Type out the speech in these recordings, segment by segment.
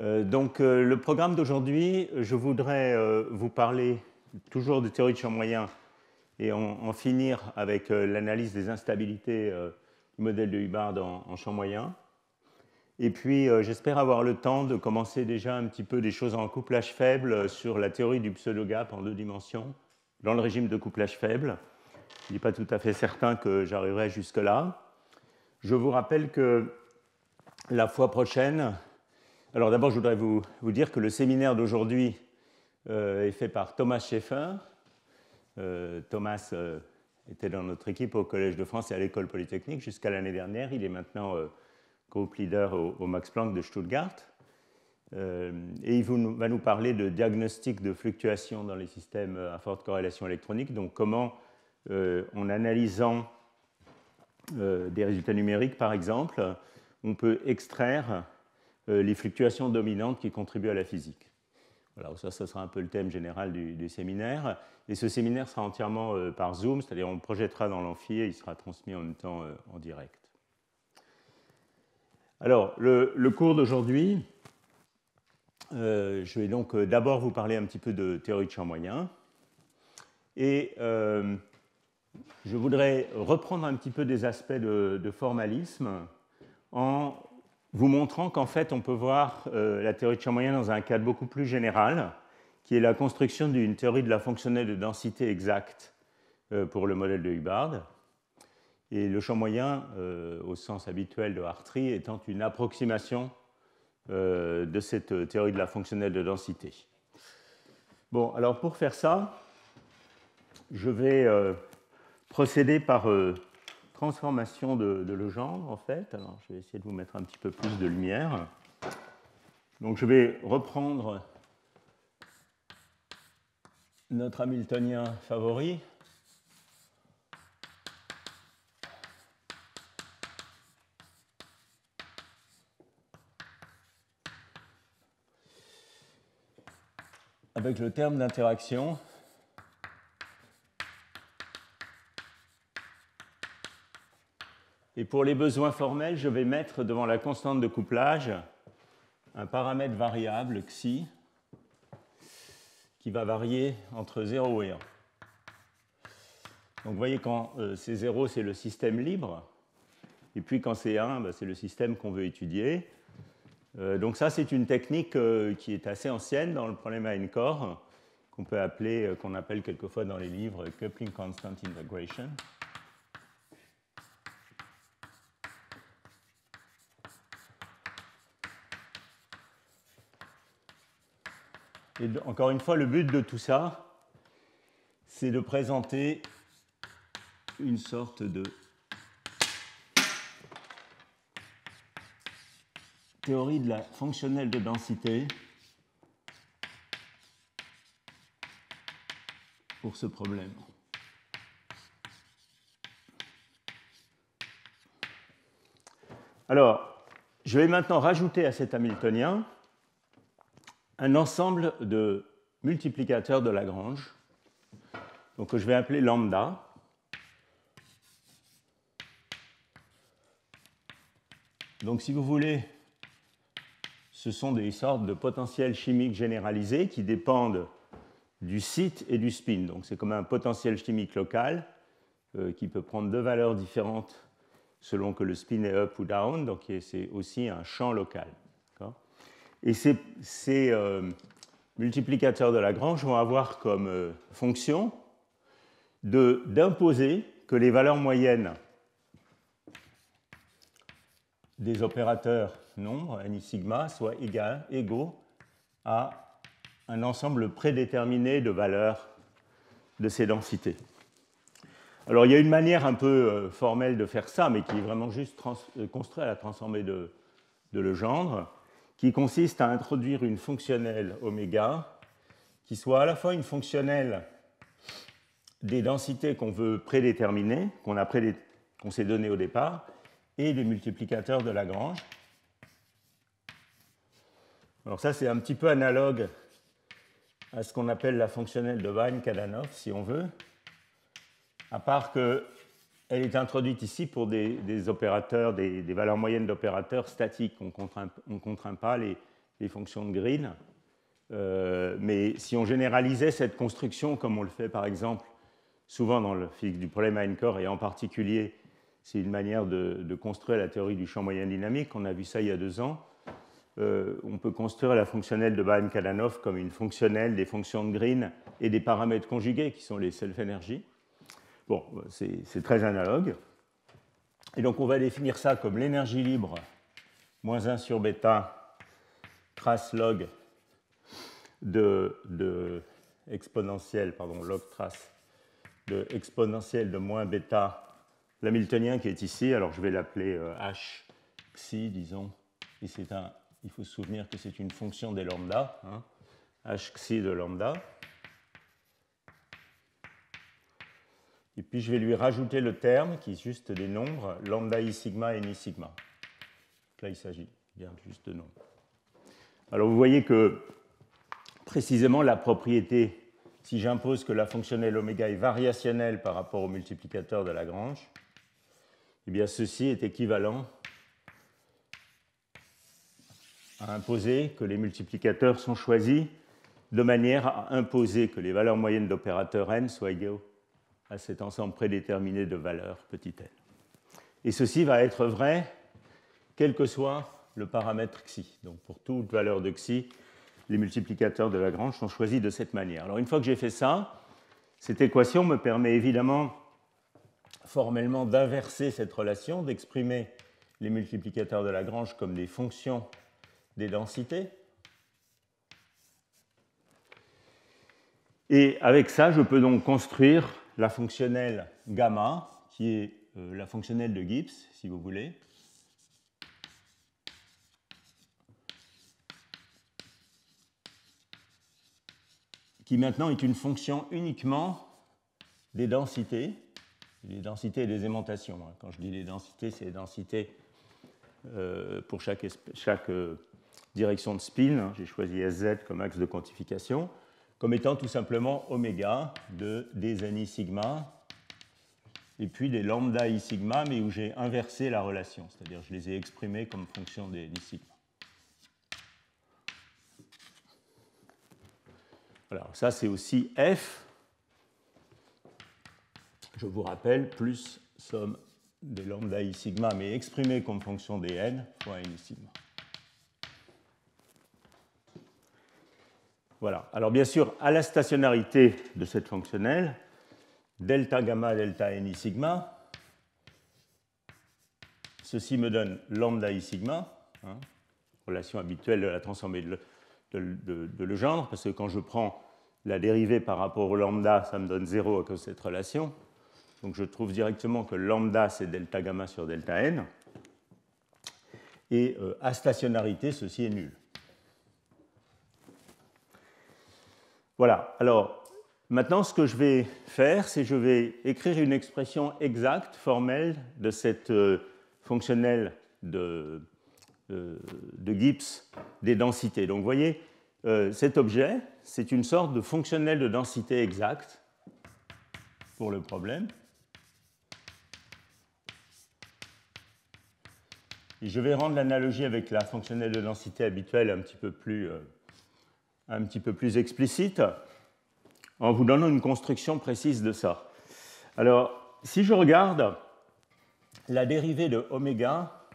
Le programme d'aujourd'hui, je voudrais vous parler toujours de théorie de champ moyen et en finir avec l'analyse des instabilités du modèle de Hubbard en champ moyen. Et puis, j'espère avoir le temps de commencer déjà un petit peu des choses en couplage faible sur la théorie du pseudo-gap en 2 dimensions dans le régime de couplage faible. Je ne suis pas tout à fait certain que j'arriverai jusque-là. Je vous rappelle que la fois prochaine... Alors d'abord, je voudrais vous dire que le séminaire d'aujourd'hui est fait par Thomas Schaeffer. Thomas était dans notre équipe au Collège de France et à l'École Polytechnique jusqu'à l'année dernière. Il est maintenant group leader au Max Planck de Stuttgart. Et il va nous parler de diagnostic de fluctuations dans les systèmes à forte corrélation électronique. Donc comment, en analysant des résultats numériques, par exemple, on peut extraire les fluctuations dominantes qui contribuent à la physique. Voilà, ça sera un peu le thème général du séminaire. Et ce séminaire sera entièrement par Zoom, c'est-à-dire on projettera dans l'amphi et il sera transmis en même temps en direct. Alors, le cours d'aujourd'hui, je vais donc d'abord vous parler un petit peu de théorie de champ moyen. Et je voudrais reprendre un petit peu des aspects de formalisme en vous montrant qu'en fait, on peut voir la théorie de champ moyen dans un cadre beaucoup plus général, qui est la construction d'une théorie de la fonctionnelle de densité exacte pour le modèle de Hubbard. Et le champ moyen, au sens habituel de Hartree, étant une approximation de cette théorie de la fonctionnelle de densité. Bon, alors pour faire ça, je vais procéder par transformation de Legendre, en fait. Alors, je vais essayer de vous mettre un petit peu plus de lumière. Donc, je vais reprendre notre Hamiltonien favori. Avec le terme d'interaction. Et pour les besoins formels, je vais mettre devant la constante de couplage un paramètre variable, xi, qui va varier entre 0 et 1. Donc vous voyez, quand c'est 0, c'est le système libre. Et puis quand c'est 1, c'est le système qu'on veut étudier. Donc ça, c'est une technique qui est assez ancienne dans le problème à n-core, qu'on appelle quelquefois dans les livres coupling constant integration. Et encore une fois, le but de tout ça, c'est de présenter une sorte de théorie de la fonctionnelle de densité pour ce problème. Alors, je vais maintenant rajouter à cet Hamiltonien un ensemble de multiplicateurs de Lagrange, donc que je vais appeler lambda. Donc, si vous voulez, ce sont des sortes de potentiels chimiques généralisés qui dépendent du site et du spin. Donc, c'est comme un potentiel chimique local qui peut prendre 2 valeurs différentes selon que le spin est up ou down. Donc, c'est aussi un champ local. Et ces multiplicateurs de Lagrange vont avoir comme fonction d'imposer que les valeurs moyennes des opérateurs nombres, ni sigma, soient égaux à un ensemble prédéterminé de valeurs de ces densités. Alors, il y a une manière un peu formelle de faire ça, mais qui est vraiment juste construite à la transformée de Legendre, qui consiste à introduire une fonctionnelle oméga qui soit à la fois une fonctionnelle des densités qu'on veut prédéterminer, qu'on s'est donné au départ, et des multiplicateurs de Lagrange. Alors ça, c'est un petit peu analogue à ce qu'on appelle la fonctionnelle de Wien-Kadanoff, si on veut, à part qu'elle est introduite ici pour des opérateurs, des valeurs moyennes d'opérateurs statiques. On ne contraint pas les les fonctions de Green. Mais si on généralisait cette construction, comme on le fait par exemple souvent dans le physique du problème à n-corps, et en particulier, c'est une manière de construire la théorie du champ moyen dynamique, on a vu ça il y a 2 ans, on peut construire la fonctionnelle de Baran-Kadanoff comme une fonctionnelle des fonctions de Green et des paramètres conjugués qui sont les self-énergies. Bon, c'est très analogue. Et donc on va définir ça comme l'énergie libre moins 1 sur bêta trace log de exponentielle, pardon, log trace de exponentielle de moins bêta l'hamiltonien qui est ici. Alors je vais l'appeler h xi, disons. Et il faut se souvenir que c'est une fonction des lambda, hein, h xi de lambda. Et puis je vais lui rajouter le terme qui est juste des nombres, lambda i sigma et ni sigma. Donc là, il s'agit bien juste de nombres. Alors vous voyez que précisément la propriété, si j'impose que la fonctionnelle oméga est variationnelle par rapport au multiplicateur de Lagrange, eh bien ceci est équivalent à imposer que les multiplicateurs sont choisis de manière à imposer que les valeurs moyennes d'opérateurs n soient égales à cet ensemble prédéterminé de valeurs petit n. Et ceci va être vrai quel que soit le paramètre xi. Donc pour toute valeur de xi, les multiplicateurs de Lagrange sont choisis de cette manière. Alors une fois que j'ai fait ça, cette équation me permet évidemment formellement d'inverser cette relation, d'exprimer les multiplicateurs de Lagrange comme des fonctions des densités. Et avec ça, je peux donc construire la fonctionnelle gamma, qui est la fonctionnelle de Gibbs, si vous voulez. Qui maintenant est une fonction uniquement des densités et des aimantations. Quand je dis les densités, c'est les densités pour chaque direction de spin. J'ai choisi SZ comme axe de quantification, comme étant tout simplement oméga de des ni sigma, et puis des lambda i sigma, mais où j'ai inversé la relation, c'est-à-dire je les ai exprimés comme fonction des ni sigma. Alors ça, c'est aussi f, je vous rappelle, plus somme des lambda i sigma, mais exprimé comme fonction des n fois n i sigma. Voilà. Alors bien sûr, à la stationnarité de cette fonctionnelle, delta gamma delta n i sigma, ceci me donne lambda i sigma, hein, relation habituelle de la transformée de Legendre, parce que quand je prends la dérivée par rapport au lambda, ça me donne 0 à cause de cette relation. Donc je trouve directement que lambda, c'est delta gamma sur delta n. Et à stationnarité, ceci est nul. Voilà. Alors, maintenant, ce que je vais faire, c'est que je vais écrire une expression exacte, formelle, de cette fonctionnelle de Gibbs des densités. Donc, vous voyez, cet objet, c'est une sorte de fonctionnelle de densité exacte pour le problème. Et je vais rendre l'analogie avec la fonctionnelle de densité habituelle un petit peu plus explicite en vous donnant une construction précise de ça. Alors, si je regarde la dérivée de oméga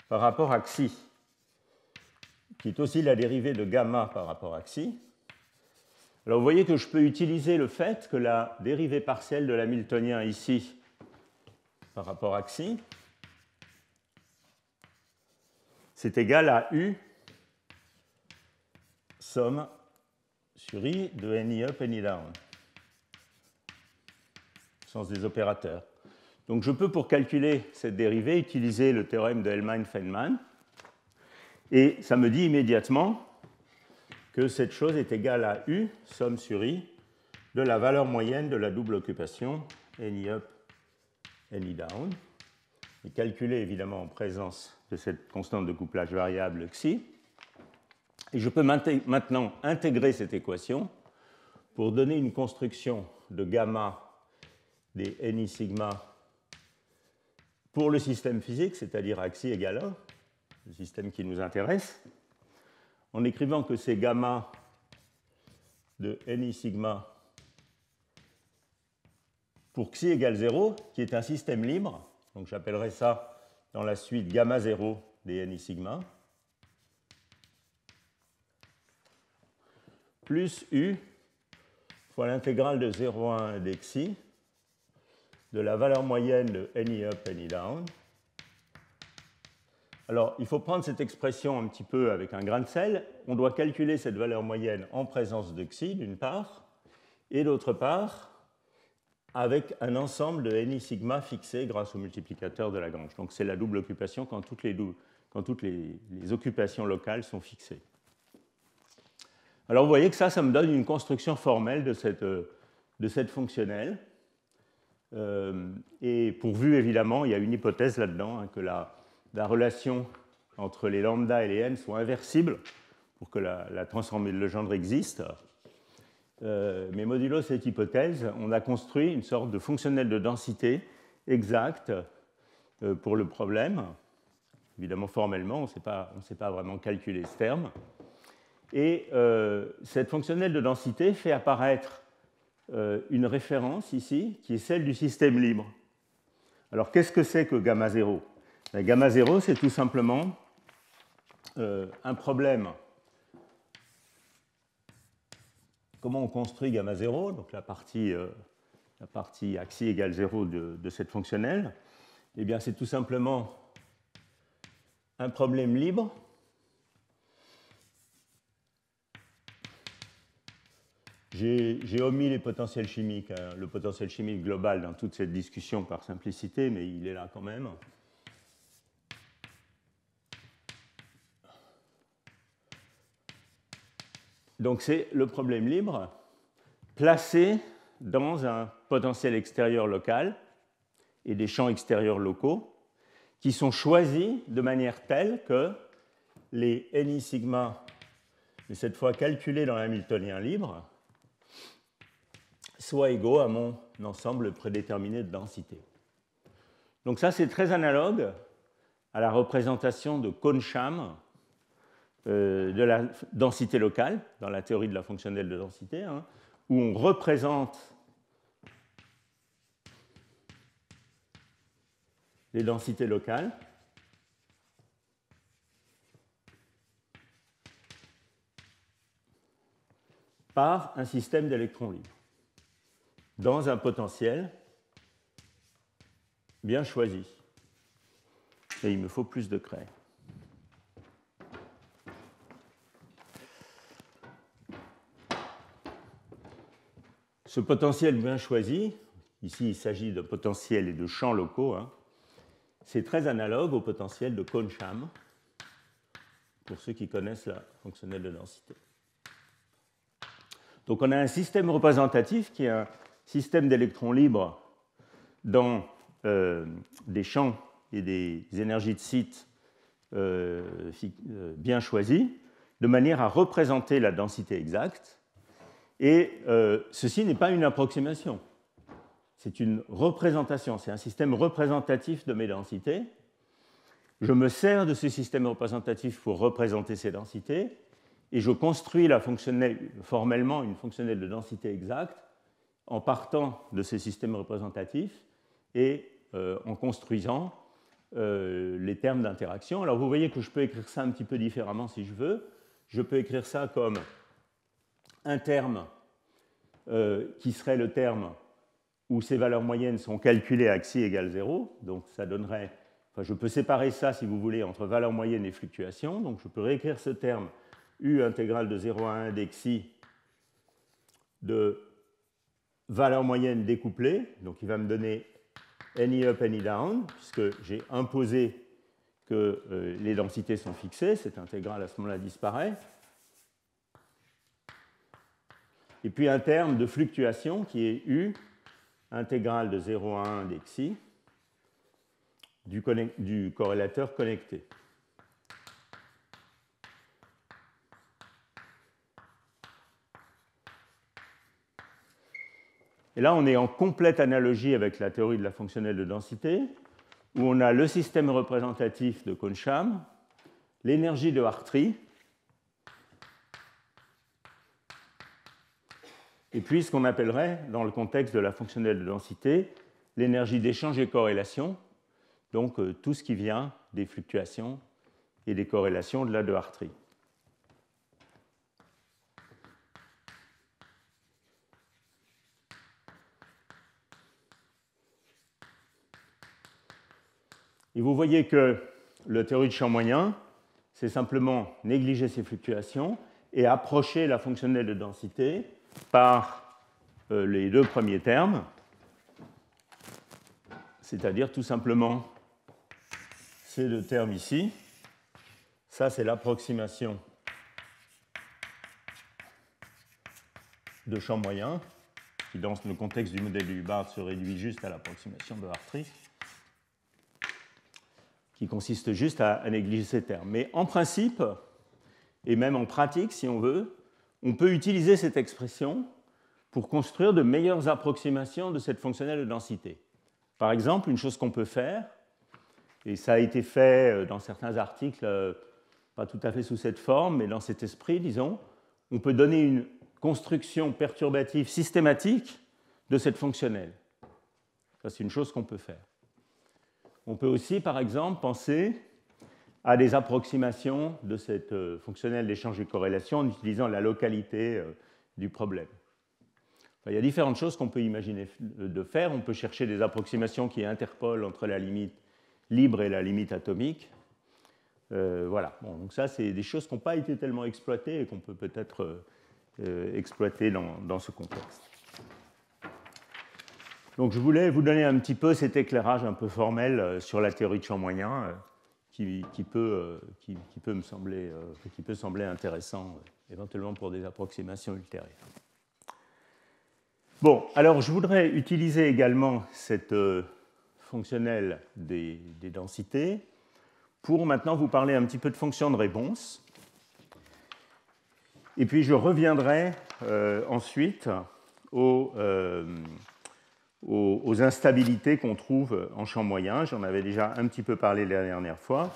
par rapport à xi, qui est aussi la dérivée de gamma par rapport à xi, alors vous voyez que je peux utiliser le fait que la dérivée partielle de l'hamiltonien ici par rapport à xi, c'est égal à U somme sur I de ni up et ni down, au sens des opérateurs. Donc je peux, pour calculer cette dérivée, utiliser le théorème de Hellman-Feynman, et ça me dit immédiatement que cette chose est égale à U somme sur I de la valeur moyenne de la double occupation ni up et ni down, et calculée évidemment en présence de cette constante de couplage variable xi. Et je peux maintenant intégrer cette équation pour donner une construction de gamma des ni sigma pour le système physique, c'est-à-dire à xi égale 1, le système qui nous intéresse, en écrivant que c'est gamma de ni sigma pour xi égale 0, qui est un système libre. Donc j'appellerai ça dans la suite gamma 0 des ni sigma, plus u fois l'intégrale de 0 à 1 des xi de la valeur moyenne de ni up, ni down. Alors, il faut prendre cette expression un petit peu avec un grain de sel. On doit calculer cette valeur moyenne en présence de xi, d'une part, et d'autre part, avec un ensemble de ni sigma fixé grâce au multiplicateur de Lagrange. Donc, c'est la double occupation quand toutes les occupations locales sont fixées. Alors, vous voyez que ça me donne une construction formelle de cette fonctionnelle. Et pourvu, évidemment, il y a une hypothèse là-dedans, hein, que la relation entre les lambda et les n soit inversible pour que la transformée de Legendre existe. Mais modulo cette hypothèse, on a construit une sorte de fonctionnelle de densité exacte pour le problème. Évidemment, formellement, on ne sait pas vraiment calculer ce terme. Et cette fonctionnelle de densité fait apparaître une référence ici, qui est celle du système libre. Alors, qu'est-ce que c'est que gamma 0 ? Gamma 0, c'est tout simplement un problème. Comment on construit gamma 0 ? Donc, la partie à xi égale 0 de cette fonctionnelle. Eh bien, c'est tout simplement un problème libre J'ai omis les potentiels chimiques, hein, le potentiel chimique global dans toute cette discussion par simplicité, mais il est là quand même. Donc c'est le problème libre placé dans un potentiel extérieur local et des champs extérieurs locaux qui sont choisis de manière telle que les ni sigma, mais cette fois calculés dans l'hamiltonien libre, soient égaux à mon ensemble prédéterminé de densité. Donc ça, c'est très analogue à la représentation de Kohn-Sham de la densité locale, dans la théorie de la fonctionnelle de densité, hein, où on représente les densités locales par un système d'électrons libres dans un potentiel bien choisi. Et il me faut plus de craie. Ce potentiel bien choisi, ici il s'agit de potentiels et de champs locaux, hein, c'est très analogue au potentiel de Kohn-Sham, pour ceux qui connaissent la fonctionnelle de densité. Donc on a un système représentatif qui est un système d'électrons libres dans des champs et des énergies de site bien choisis, de manière à représenter la densité exacte. Et ceci n'est pas une approximation, c'est une représentation, c'est un système représentatif de mes densités. Je me sers de ce système représentatif pour représenter ces densités, et je construis formellement une fonctionnelle de densité exacte en partant de ces systèmes représentatifs et en construisant les termes d'interaction. Alors vous voyez que je peux écrire ça un petit peu différemment si je veux. Je peux écrire ça comme un terme qui serait le terme où ces valeurs moyennes sont calculées à xi égale 0. Donc ça donnerait... Enfin, je peux séparer ça, si vous voulez, entre valeurs moyennes et fluctuations. Donc je peux réécrire ce terme u intégrale de 0 à 1 des xi de valeur moyenne découplée. Donc il va me donner ni up, ni down, puisque j'ai imposé que les densités sont fixées. Cette intégrale, à ce moment-là, disparaît. Et puis un terme de fluctuation qui est u intégrale de 0 à 1 des xi du corrélateur connecté. Et là, on est en complète analogie avec la théorie de la fonctionnelle de densité, où on a le système représentatif de Kohn-Sham, l'énergie de Hartree, et puis ce qu'on appellerait, dans le contexte de la fonctionnelle de densité, l'énergie d'échange et corrélation, donc tout ce qui vient des fluctuations et des corrélations de la de Hartree. Et vous voyez que le théorie de champ moyen, c'est simplement négliger ces fluctuations et approcher la fonctionnelle de densité par les deux premiers termes, c'est-à-dire tout simplement ces deux termes ici. Ça, c'est l'approximation de champ moyen, qui dans le contexte du modèle de Hubbard se réduit juste à l'approximation de Hartree, qui consiste juste à négliger ces termes. Mais en principe, et même en pratique, si on veut, on peut utiliser cette expression pour construire de meilleures approximations de cette fonctionnelle de densité. Par exemple, une chose qu'on peut faire, et ça a été fait dans certains articles, pas tout à fait sous cette forme, mais dans cet esprit, disons, on peut donner une construction perturbative systématique de cette fonctionnelle. Ça, c'est une chose qu'on peut faire. On peut aussi, par exemple, penser à des approximations de cette fonctionnelle d'échange et corrélation en utilisant la localité du problème. Enfin, il y a différentes choses qu'on peut imaginer de faire. On peut chercher des approximations qui interpolent entre la limite libre et la limite atomique. Voilà. Bon, donc ça, c'est des choses qui n'ont pas été tellement exploitées et qu'on peut peut-être exploiter dans ce contexte. Donc je voulais vous donner un petit peu cet éclairage un peu formel sur la théorie de champ moyen qui peut me sembler, qui peut sembler intéressant éventuellement pour des approximations ultérieures. Bon, alors je voudrais utiliser également cette fonctionnelle des densités pour maintenant vous parler un petit peu de fonction de réponse. Et puis je reviendrai ensuite aux instabilités qu'on trouve en champ moyen. J'en avais déjà un petit peu parlé la dernière fois,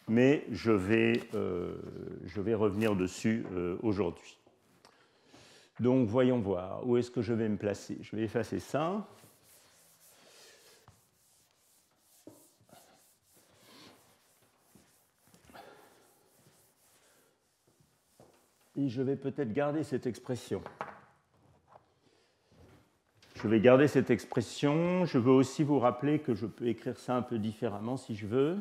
mais je vais revenir dessus aujourd'hui. Donc voyons voir, où est-ce que je vais me placer? Je vais effacer ça. Et je vais peut-être garder cette expression. Je vais garder cette expression. Je veux aussi vous rappeler que je peux écrire ça un peu différemment si je veux.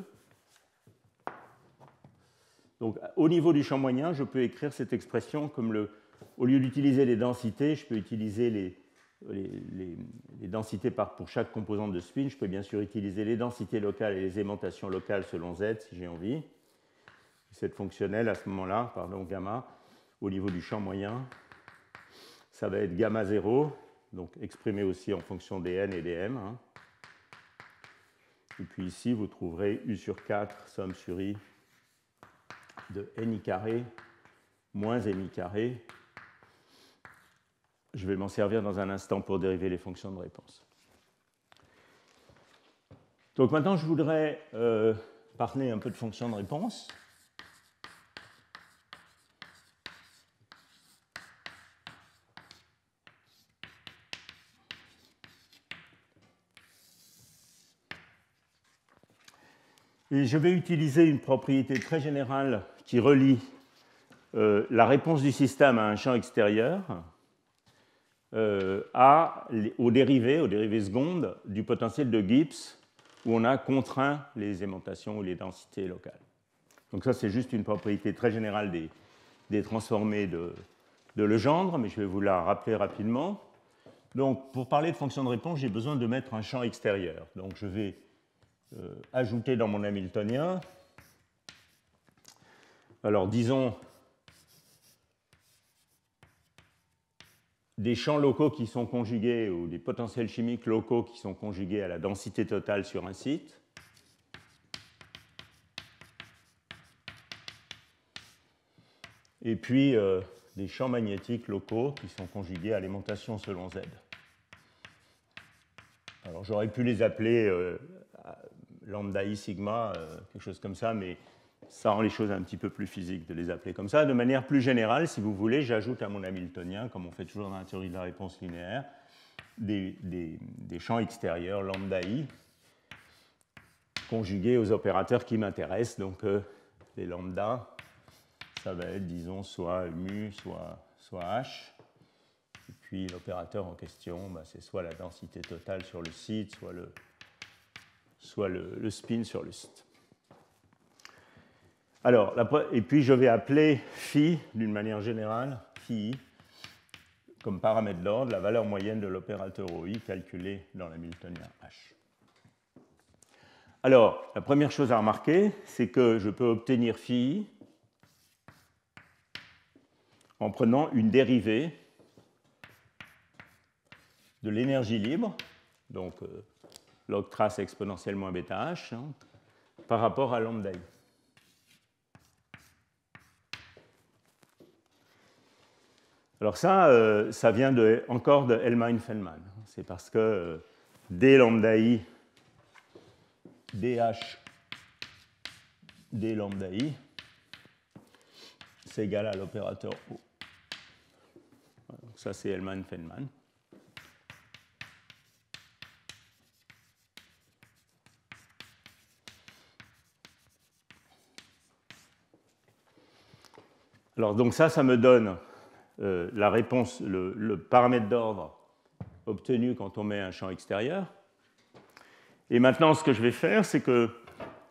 Donc, au niveau du champ moyen, je peux écrire cette expression comme au lieu d'utiliser les densités, je peux utiliser les densités pour chaque composante de spin. Je peux bien sûr utiliser les densités locales et les aimantations locales selon Z si j'ai envie. Cette fonctionnelle, à ce moment-là, pardon, gamma, au niveau du champ moyen, ça va être gamma 0, donc exprimé aussi en fonction des n et des m. Hein. Et puis ici, vous trouverez U sur 4, somme sur I de ni carré moins mi carré. Je vais m'en servir dans un instant pour dériver les fonctions de réponse. Donc maintenant, je voudrais parler un peu de fonctions de réponse. Et je vais utiliser une propriété très générale qui relie la réponse du système à un champ extérieur aux dérivées secondes du potentiel de Gibbs où on a contraint les aimantations ou les densités locales. Donc ça, c'est juste une propriété très générale des transformés de Legendre, mais je vais vous la rappeler rapidement. Donc pour parler de fonction de réponse, j'ai besoin de mettre un champ extérieur. Donc je vais ajouter dans mon Hamiltonien, alors disons des champs locaux qui sont conjugués ou des potentiels chimiques locaux qui sont conjugués à la densité totale sur un site. Et puis des champs magnétiques locaux qui sont conjugués à l'aimantation selon Z. Alors j'aurais pu les appeler lambda I sigma, quelque chose comme ça, mais Ça rend les choses un petit peu plus physiques de les appeler comme ça. De manière plus générale, si vous voulez, j'ajoute à mon hamiltonien, comme on fait toujours dans la théorie de la réponse linéaire, des champs extérieurs, lambda i, conjugués aux opérateurs qui m'intéressent. Donc les lambda, ça va être, disons, soit mu, soit h. Et puis l'opérateur en question, bah, c'est soit la densité totale sur le site, soit le spin sur le site. Alors, et puis je vais appeler phi, d'une manière générale, phi, comme paramètre d'ordre, la valeur moyenne de l'opérateur OI calculée dans l'hamiltonien H. Alors, la première chose à remarquer, c'est que je peux obtenir phi en prenant une dérivée de l'énergie libre, donc log trace exponentielle moins bêta h, hein, par rapport à lambda i. Alors ça vient encore de Hellman-Feldman. C'est parce que d lambda i, dh d lambda i, c'est égal à l'opérateur O. Donc ça, c'est Hellman-Feldman. Alors, donc ça me donne la réponse, le paramètre d'ordre obtenu quand on met un champ extérieur. Et maintenant, ce que je vais faire, c'est que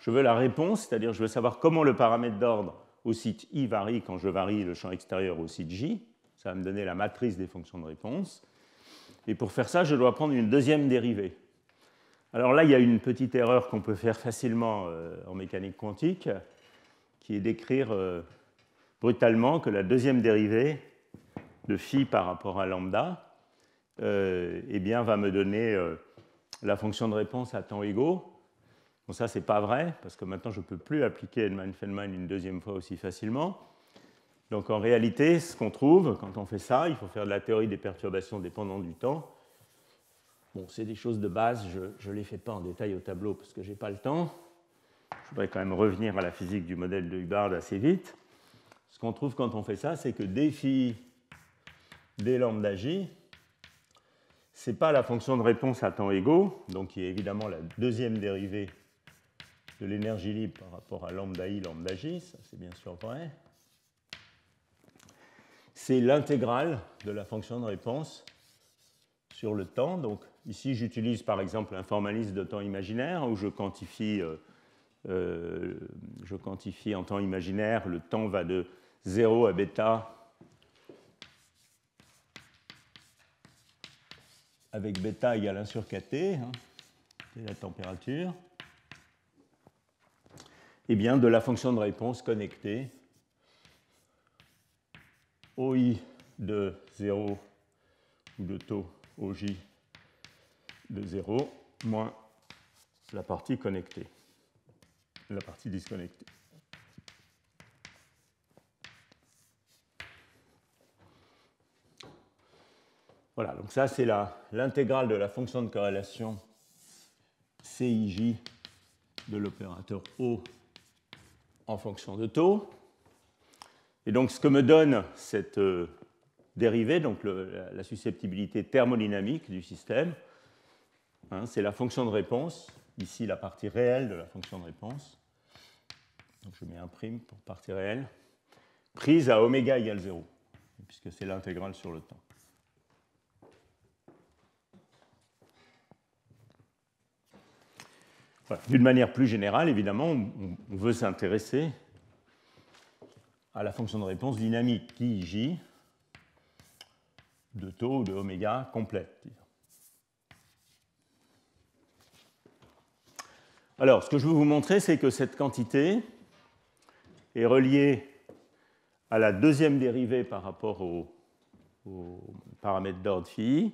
je veux la réponse, c'est-à-dire je veux savoir comment le paramètre d'ordre au site I varie quand je varie le champ extérieur au site J. Ça va me donner la matrice des fonctions de réponse. Et pour faire ça, je dois prendre une deuxième dérivée. Alors là, il y a une petite erreur qu'on peut faire facilement en mécanique quantique, qui est d'écrire brutalement que la deuxième dérivée de phi par rapport à lambda eh bien, va me donner la fonction de réponse à temps égaux. Bon, ça, ce n'est pas vrai, parce que maintenant, je ne peux plus appliquer Hellman-Feldman une deuxième fois aussi facilement. Donc, en réalité, ce qu'on trouve, quand on fait ça, il faut faire de la théorie des perturbations dépendantes du temps. Bon, c'est des choses de base, je ne les fais pas en détail au tableau, parce que je n'ai pas le temps. Je voudrais quand même revenir à la physique du modèle de Hubbard assez vite. Ce qu'on trouve quand on fait ça, c'est que d phi d lambda j, ce n'est pas la fonction de réponse à temps égaux, donc qui est évidemment la deuxième dérivée de l'énergie libre par rapport à lambda i, lambda j, ça c'est bien sûr vrai. C'est l'intégrale de la fonction de réponse sur le temps. Donc ici, j'utilise par exemple un formalisme de temps imaginaire où je quantifie en temps imaginaire, le temps va de 0 à bêta avec bêta égale 1 sur kt, hein, c'est la température, et bien de la fonction de réponse connectée OI de 0 ou de taux OJ de 0 moins la partie connectée, la partie disconnectée. Voilà, donc ça c'est l'intégrale de la fonction de corrélation CIJ de l'opérateur O en fonction de taux. Et donc ce que me donne cette dérivée, donc la susceptibilité thermodynamique du système, hein, c'est la fonction de réponse, ici la partie réelle de la fonction de réponse. Donc je mets un prime pour partie réelle, prise à oméga égale 0, puisque c'est l'intégrale sur le temps. Voilà. D'une manière plus générale, évidemment, on veut s'intéresser à la fonction de réponse dynamique IJ de taux ou de oméga complète. Alors, ce que je veux vous montrer, c'est que cette quantité est reliée à la deuxième dérivée par rapport au paramètre d'ordre phi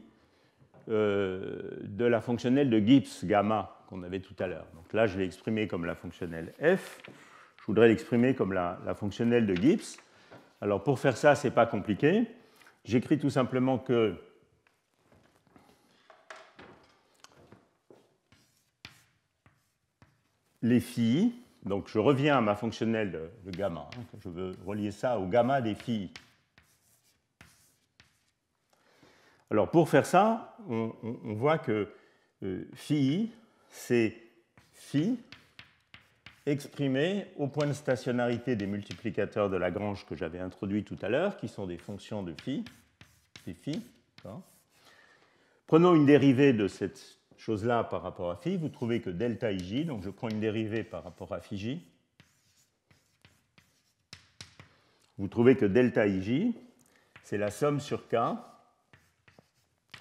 de la fonctionnelle de Gibbs, gamma, qu'on avait tout à l'heure. Donc là, je l'ai exprimé comme la fonctionnelle f. Je voudrais l'exprimer comme la fonctionnelle de Gibbs. Alors pour faire ça, ce n'est pas compliqué. J'écris tout simplement que les phi, Donc je reviens à ma fonctionnelle de gamma. Je veux relier ça au gamma des phi. Alors pour faire ça, on voit que phi, c'est phi exprimé au point de stationnarité des multiplicateurs de Lagrange que j'avais introduits tout à l'heure, qui sont des fonctions de phi, des phi. Prenons une dérivée de cette chose-là par rapport à phi, vous trouvez que delta ij, donc je prends une dérivée par rapport à phi j, vous trouvez que delta ij, c'est la somme sur k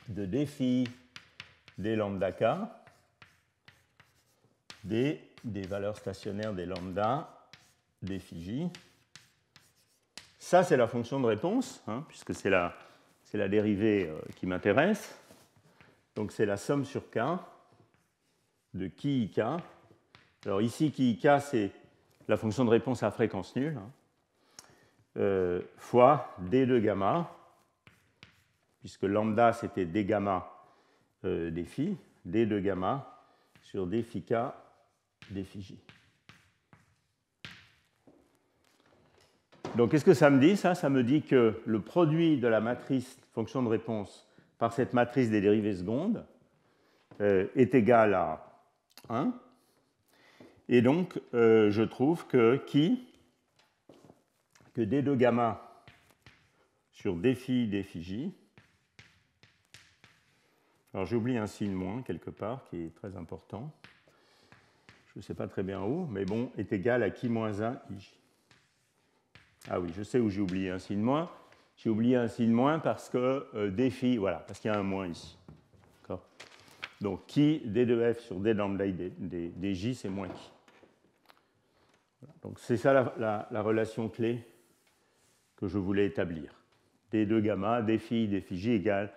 de d phi d lambda k des valeurs stationnaires des lambda des phi j. Ça, c'est la fonction de réponse, puisque c'est la dérivée qui m'intéresse. Donc c'est la somme sur k de ki ik. Alors ici, ki ik, c'est la fonction de réponse à fréquence nulle, fois d de gamma, puisque lambda, c'était d gamma des phi, d de gamma sur d phi k des phi j. Donc qu'est-ce que ça me dit, ça? Ça me dit que le produit de la matrice fonction de réponse par cette matrice des dérivées secondes est égal à 1. Et donc, je trouve que d de gamma sur d phi j, alors j'ai oublié un signe moins quelque part qui est très important, je ne sais pas très bien où, mais bon, est égal à qui moins 1 ij. Ah oui, je sais où j'ai oublié un signe moins. J'ai oublié un signe moins parce que d phi, voilà, parce qu'il y a un moins ici. Donc, qui d de f sur d lambda dj, c'est moins qui. Voilà. Donc, c'est ça la relation clé que je voulais établir. d2 gamma, d phi j égale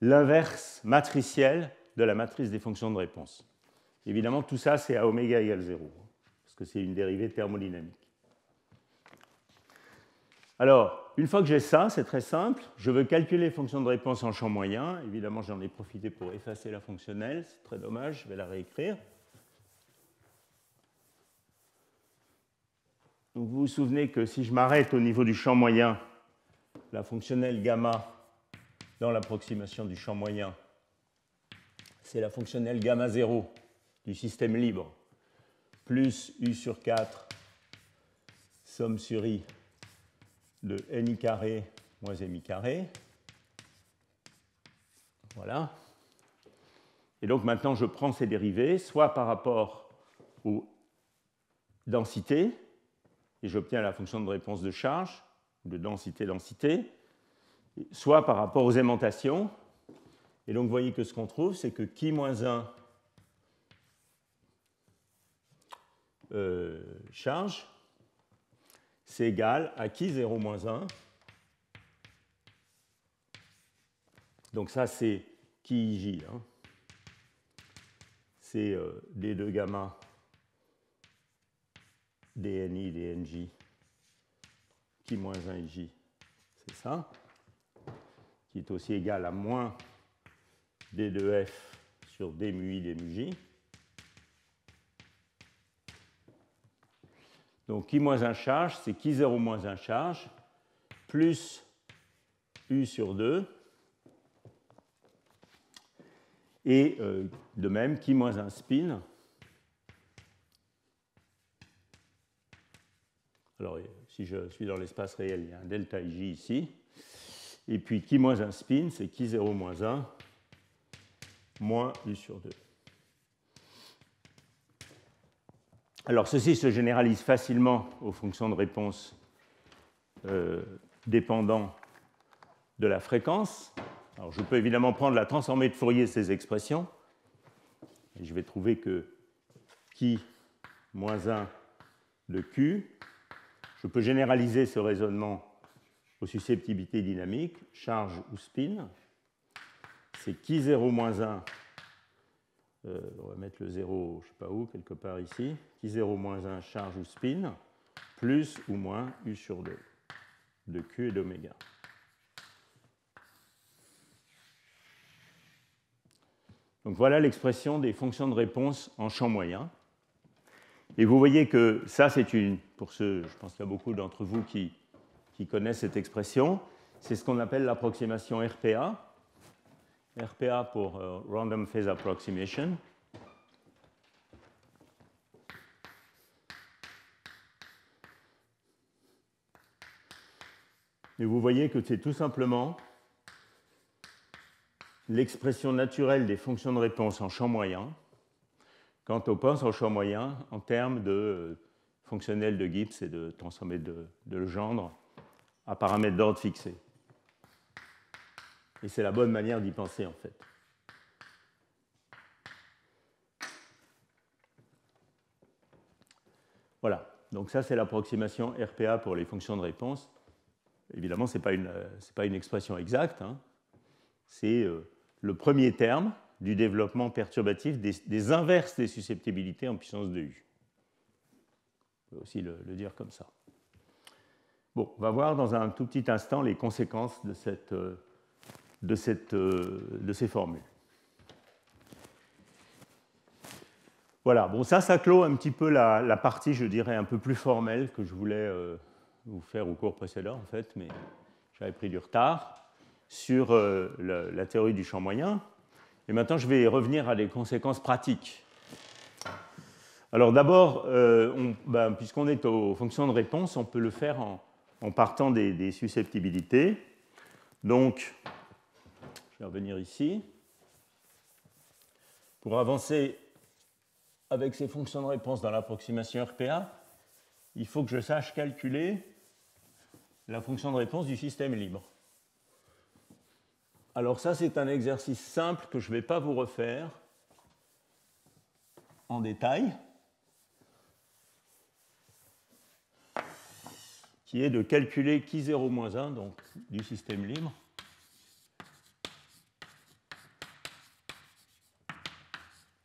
l'inverse matriciel de la matrice des fonctions de réponse. Évidemment, tout ça, c'est à oméga égale 0, parce que c'est une dérivée thermodynamique. Alors, une fois que j'ai ça, c'est très simple. Je veux calculer les fonctions de réponse en champ moyen. Évidemment, j'en ai profité pour effacer la fonctionnelle. C'est très dommage, je vais la réécrire. Donc, vous vous souvenez que si je m'arrête au niveau du champ moyen, la fonctionnelle gamma dans l'approximation du champ moyen, c'est la fonctionnelle gamma 0 du système libre, plus u sur 4, somme sur i de ni carré moins mi carré. Voilà. Et donc maintenant, je prends ces dérivées, soit par rapport aux densités, et j'obtiens la fonction de réponse de charge, de densité-densité, soit par rapport aux aimantations. Et donc, vous voyez que ce qu'on trouve, c'est que qui moins 1 charge, c'est égal à qui 0 moins 1. Donc ça, c'est qui ij. C'est d2 gamma dni, dnj, qui moins 1 ij. C'est ça. Qui est aussi égal à moins d2f sur d mu i, d mu j. Donc, qui moins 1 charge, c'est qui 0 moins 1 charge, plus u sur 2. Et de même, qui moins 1 spin. Alors, si je suis dans l'espace réel, il y a un delta ij ici. Et puis, qui moins 1 spin, c'est qui 0 moins 1 moins u sur 2. Alors, ceci se généralise facilement aux fonctions de réponse dépendant de la fréquence. Alors, je peux évidemment prendre la transformée de Fourier de ces expressions. Et je vais trouver que qui moins 1 de q. Je peux généraliser ce raisonnement aux susceptibilités dynamiques, charge ou spin. C'est qui 0 moins 1. On va mettre le 0, je ne sais pas où, quelque part ici. Qui 0 moins 1 charge ou spin, plus ou moins u sur 2 de q et d'oméga. Donc voilà l'expression des fonctions de réponse en champ moyen. Et vous voyez que ça, c'est une, pour ceux, je pense qu'il y a beaucoup d'entre vous qui connaissent cette expression, c'est ce qu'on appelle l'approximation RPA. RPA pour Random Phase Approximation. Et vous voyez que c'est tout simplement l'expression naturelle des fonctions de réponse en champ moyen quand on pense en champ moyen en termes de fonctionnel de Gibbs et de transformé de Legendre à paramètres d'ordre fixé. Et c'est la bonne manière d'y penser, en fait. Voilà. Donc ça, c'est l'approximation RPA pour les fonctions de réponse. Évidemment, ce n'est pas une expression exacte. Hein. C'est le premier terme du développement perturbatif des inverses des susceptibilités en puissance de U. On peut aussi le dire comme ça. Bon, on va voir dans un tout petit instant les conséquences de ces formules. Voilà, bon, ça clôt un petit peu la partie, je dirais, un peu plus formelle que je voulais vous faire au cours précédent, en fait, mais j'avais pris du retard sur la théorie du champ moyen. Et maintenant, je vais revenir à des conséquences pratiques. Alors d'abord, puisqu'on est aux fonctions de réponse, on peut le faire en partant des susceptibilités. Donc, je vais revenir ici. Pour avancer avec ces fonctions de réponse dans l'approximation RPA, il faut que je sache calculer la fonction de réponse du système libre. Alors ça, c'est un exercice simple que je ne vais pas vous refaire en détail, qui est de calculer Q0-1, donc du système libre,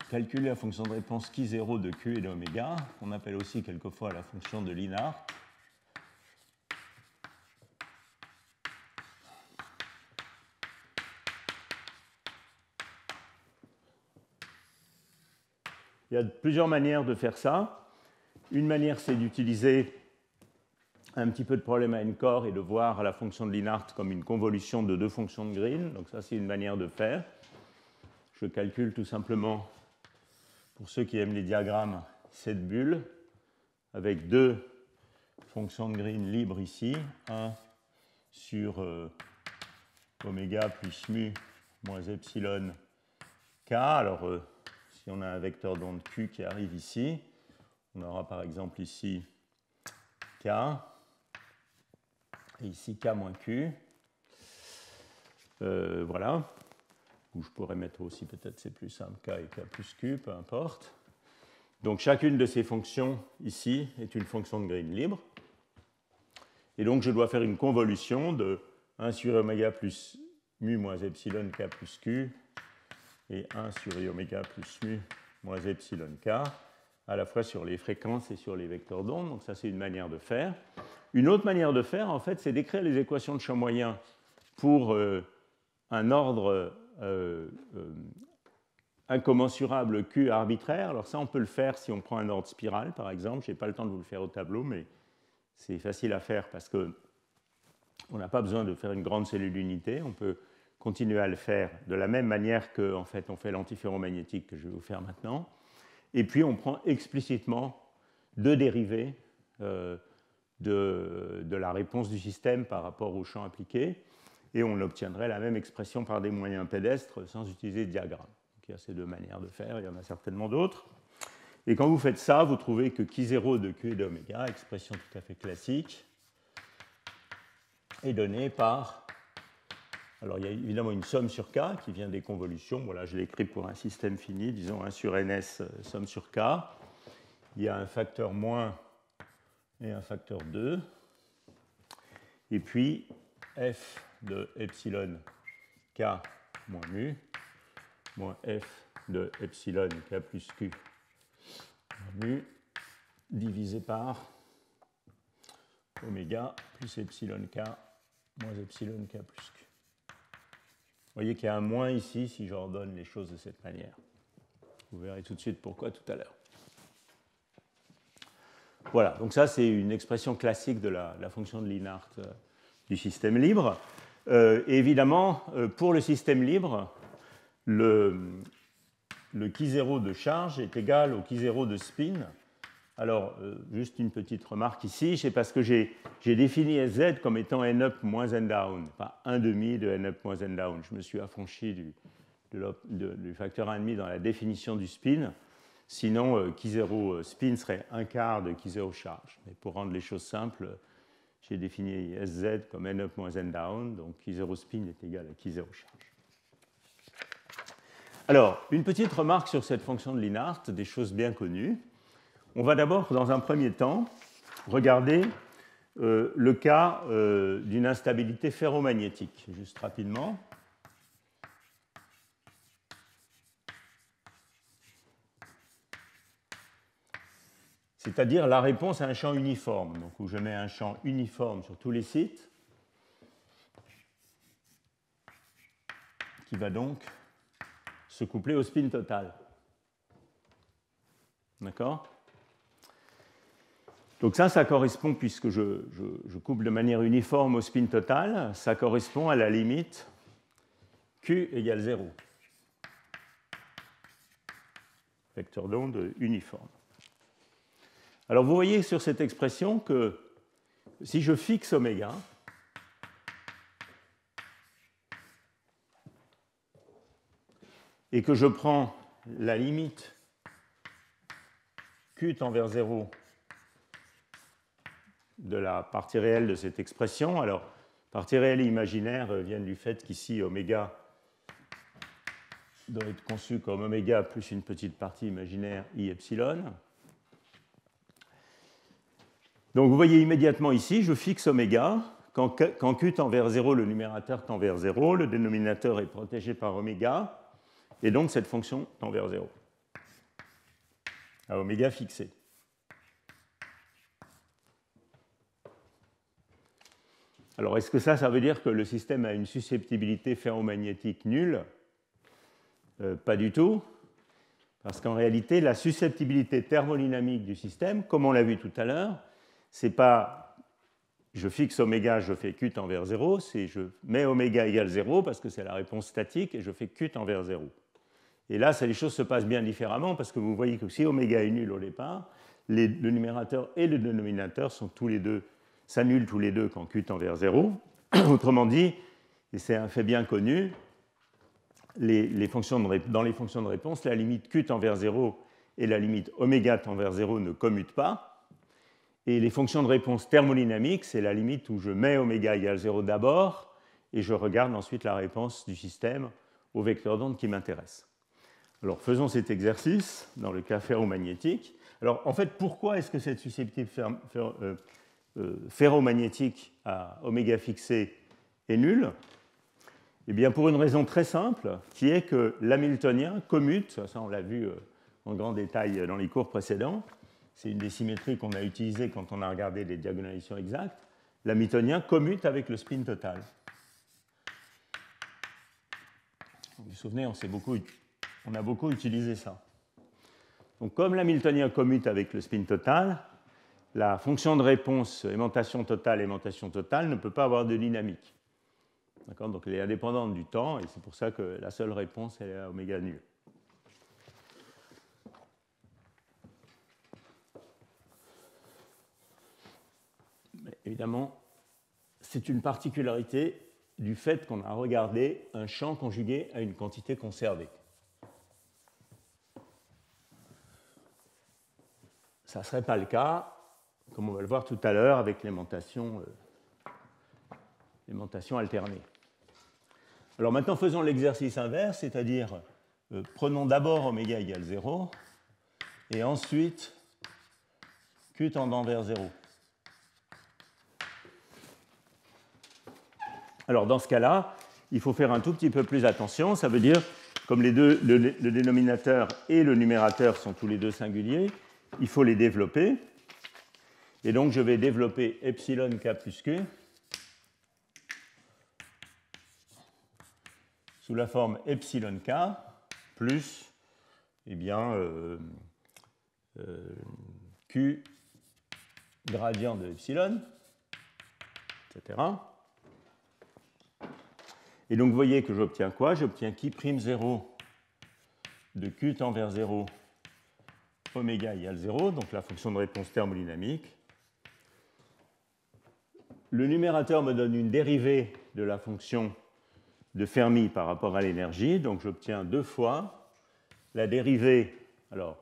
calculer la fonction de réponse Q0 de Q et d'oméga, qu'on appelle aussi quelquefois la fonction de Linhart. Il y a plusieurs manières de faire ça. Une manière, c'est d'utiliser un petit peu de problème à n-core et de voir la fonction de Linhart comme une convolution de deux fonctions de Green. Donc ça, c'est une manière de faire. Je calcule tout simplement, pour ceux qui aiment les diagrammes, cette bulle avec deux fonctions de Green libres ici. 1 sur oméga plus mu moins epsilon k. Alors, si on a un vecteur d'onde q qui arrive ici, on aura par exemple ici k, et ici k moins q. Voilà. Ou je pourrais mettre aussi peut-être c'est plus simple, k et k plus q, peu importe. Donc chacune de ces fonctions ici est une fonction de Green libre. Et donc je dois faire une convolution de 1 sur oméga plus mu moins epsilon k plus q et 1 sur oméga plus mu moins epsilon k, à la fois sur les fréquences et sur les vecteurs d'onde. Donc ça, c'est une manière de faire. Une autre manière de faire, en fait, c'est d'écrire les équations de champ moyen pour un ordre incommensurable Q arbitraire. Alors ça, on peut le faire si on prend un ordre spirale, par exemple. Je n'ai pas le temps de vous le faire au tableau, mais c'est facile à faire parce qu'on n'a pas besoin de faire une grande cellule d'unité. On peut continuer à le faire de la même manière qu'en fait, on fait l'antiferromagnétique que je vais vous faire maintenant. Et puis, on prend explicitement deux dérivés de la réponse du système par rapport au champ appliqué, et on obtiendrait la même expression par des moyens pédestres sans utiliser de diagramme. Donc, il y a ces deux manières de faire, il y en a certainement d'autres. Et quand vous faites ça, vous trouvez que Q0 de Q et d'oméga, expression tout à fait classique, est donnée par... Alors, il y a évidemment une somme sur K qui vient des convolutions. Voilà, je l'ai écrit pour un système fini, disons 1 sur ns, somme sur K. Il y a un facteur moins et un facteur 2. Et puis, f de epsilon k moins mu, moins f de epsilon k plus q moins mu, divisé par oméga plus epsilon k moins epsilon k plus q. Vous voyez qu'il y a un moins ici si j'ordonne les choses de cette manière. Vous verrez tout de suite pourquoi tout à l'heure. Voilà, donc ça c'est une expression classique de la fonction de Lienhard du système libre. Et évidemment, pour le système libre, le qui 0 de charge est égal au qui 0 de spin. Alors, juste une petite remarque ici, c'est parce que j'ai défini Sz comme étant n up moins n down, pas 1,5 de n up moins n down. Je me suis affranchi du facteur 1,5 dans la définition du spin. Sinon, Q0 spin serait un quart de Q0 charge. Mais pour rendre les choses simples, j'ai défini Sz comme n up moins n down, donc Q0 spin est égal à Q0 charge. Alors, une petite remarque sur cette fonction de Lienhard, des choses bien connues. On va d'abord, dans un premier temps, regarder le cas d'une instabilité ferromagnétique, juste rapidement. C'est-à-dire la réponse à un champ uniforme, donc où je mets un champ uniforme sur tous les sites, qui va donc se coupler au spin total. D'accord ? Donc ça correspond, puisque je couple de manière uniforme au spin total, ça correspond à la limite Q égale 0. Vecteur d'onde uniforme. Alors vous voyez sur cette expression que si je fixe oméga, et que je prends la limite Q tend vers 0 de la partie réelle de cette expression, alors partie réelle et imaginaire viennent du fait qu'ici oméga doit être conçu comme oméga plus une petite partie imaginaire I epsilon. Donc vous voyez immédiatement ici, je fixe oméga. Quand Q tend vers 0, le numérateur tend vers 0, le dénominateur est protégé par oméga, et donc cette fonction tend vers 0, à oméga fixé. Alors est-ce que ça veut dire que le système a une susceptibilité ferromagnétique nulle ? Pas du tout, parce qu'en réalité, la susceptibilité thermodynamique du système, comme on l'a vu tout à l'heure, c'est pas je fixe oméga, je fais Q tend vers 0, c'est je mets oméga égale 0 parce que c'est la réponse statique et je fais Q tend vers 0. Et là, les choses se passent bien différemment parce que vous voyez que si oméga est nul au départ, le numérateur et le dénominateur sont tous les deux, s'annulent tous les deux quand Q tend vers 0. Autrement dit, et c'est un fait bien connu, dans les fonctions de réponse, la limite Q tend vers 0 et la limite oméga tend vers 0 ne commutent pas. Et les fonctions de réponse thermodynamiques, c'est la limite où je mets oméga égale 0 d'abord et je regarde ensuite la réponse du système au vecteur d'onde qui m'intéresse. Alors faisons cet exercice dans le cas ferromagnétique. Alors en fait, pourquoi est-ce que cette susceptibilité ferromagnétique à oméga fixé est nulle ? Eh bien pour une raison très simple, qui est que l'hamiltonien commute, ça on l'a vu en grand détail dans les cours précédents, c'est une des symétries qu'on a utilisées quand on a regardé les diagonalisations exactes, l'hamiltonien commute avec le spin total. Vous vous souvenez, on a beaucoup utilisé ça. Donc comme l'hamiltonien commute avec le spin total, la fonction de réponse aimantation totale ne peut pas avoir de dynamique. Donc elle est indépendante du temps, et c'est pour ça que la seule réponse est à oméga nul. Mais évidemment, c'est une particularité du fait qu'on a regardé un champ conjugué à une quantité conservée. Ça ne serait pas le cas, comme on va le voir tout à l'heure, avec l'aimantation alternée. Alors maintenant, faisons l'exercice inverse, c'est-à-dire prenons d'abord oméga égale 0, et ensuite Q tendant vers 0. Alors dans ce cas-là, il faut faire un tout petit peu plus attention, ça veut dire, comme le dénominateur et le numérateur sont tous les deux singuliers, il faut les développer, et donc je vais développer epsilon k plus q sous la forme epsilon k plus q gradient de epsilon, etc. Et donc, vous voyez que j'obtiens quoi? J'obtiens qui prime 0 de Q tend vers 0, oméga égale 0, donc la fonction de réponse thermodynamique. Le numérateur me donne une dérivée de la fonction de Fermi par rapport à l'énergie, donc j'obtiens 2 fois la dérivée. Alors,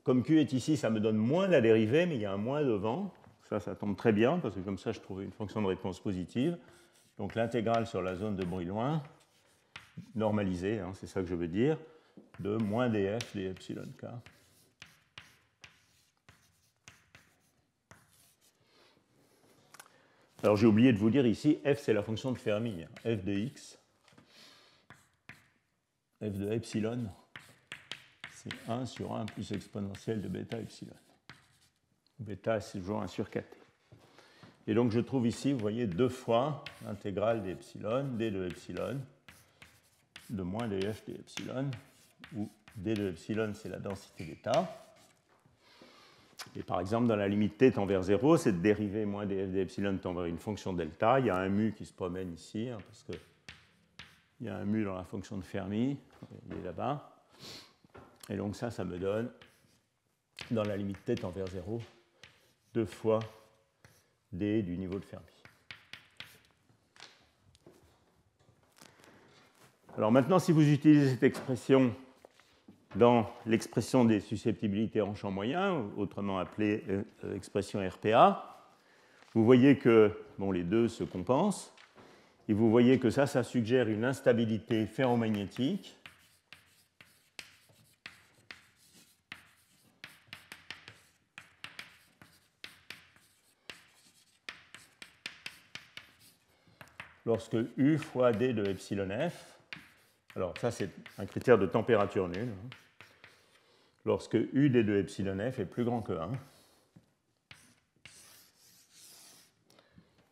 comme Q est ici, ça me donne moins la dérivée, mais il y a un moins devant. Ça tombe très bien, parce que comme ça, je trouve une fonction de réponse positive. Donc l'intégrale sur la zone de Brillouin, normalisée, hein, c'est ça que je veux dire, de moins df d epsilon k. Alors j'ai oublié de vous dire ici, f c'est la fonction de Fermi, f de x, f de epsilon, c'est 1 sur 1 plus exponentielle de bêta epsilon. Bêta c'est toujours 1 sur 4. Et donc je trouve ici, vous voyez, 2 fois l'intégrale d'epsilon, d de epsilon, de moins df d epsilon, où d de epsilon c'est la densité d'état. Et par exemple, dans la limite t tend vers 0, cette dérivée moins df d epsilon tend vers une fonction delta. Il y a un mu qui se promène ici, hein, parce qu'il y a un mu dans la fonction de Fermi, il est là-bas. Et donc ça me donne, dans la limite t tend vers 0, 2 fois d du niveau de Fermi. Alors maintenant, si vous utilisez cette expression dans l'expression des susceptibilités en champ moyen, autrement appelée expression RPA, vous voyez que les deux se compensent, et vous voyez que ça suggère une instabilité ferromagnétique lorsque U fois D de epsilon F, alors ça c'est un critère de température nulle, lorsque U d de epsilon F est plus grand que 1.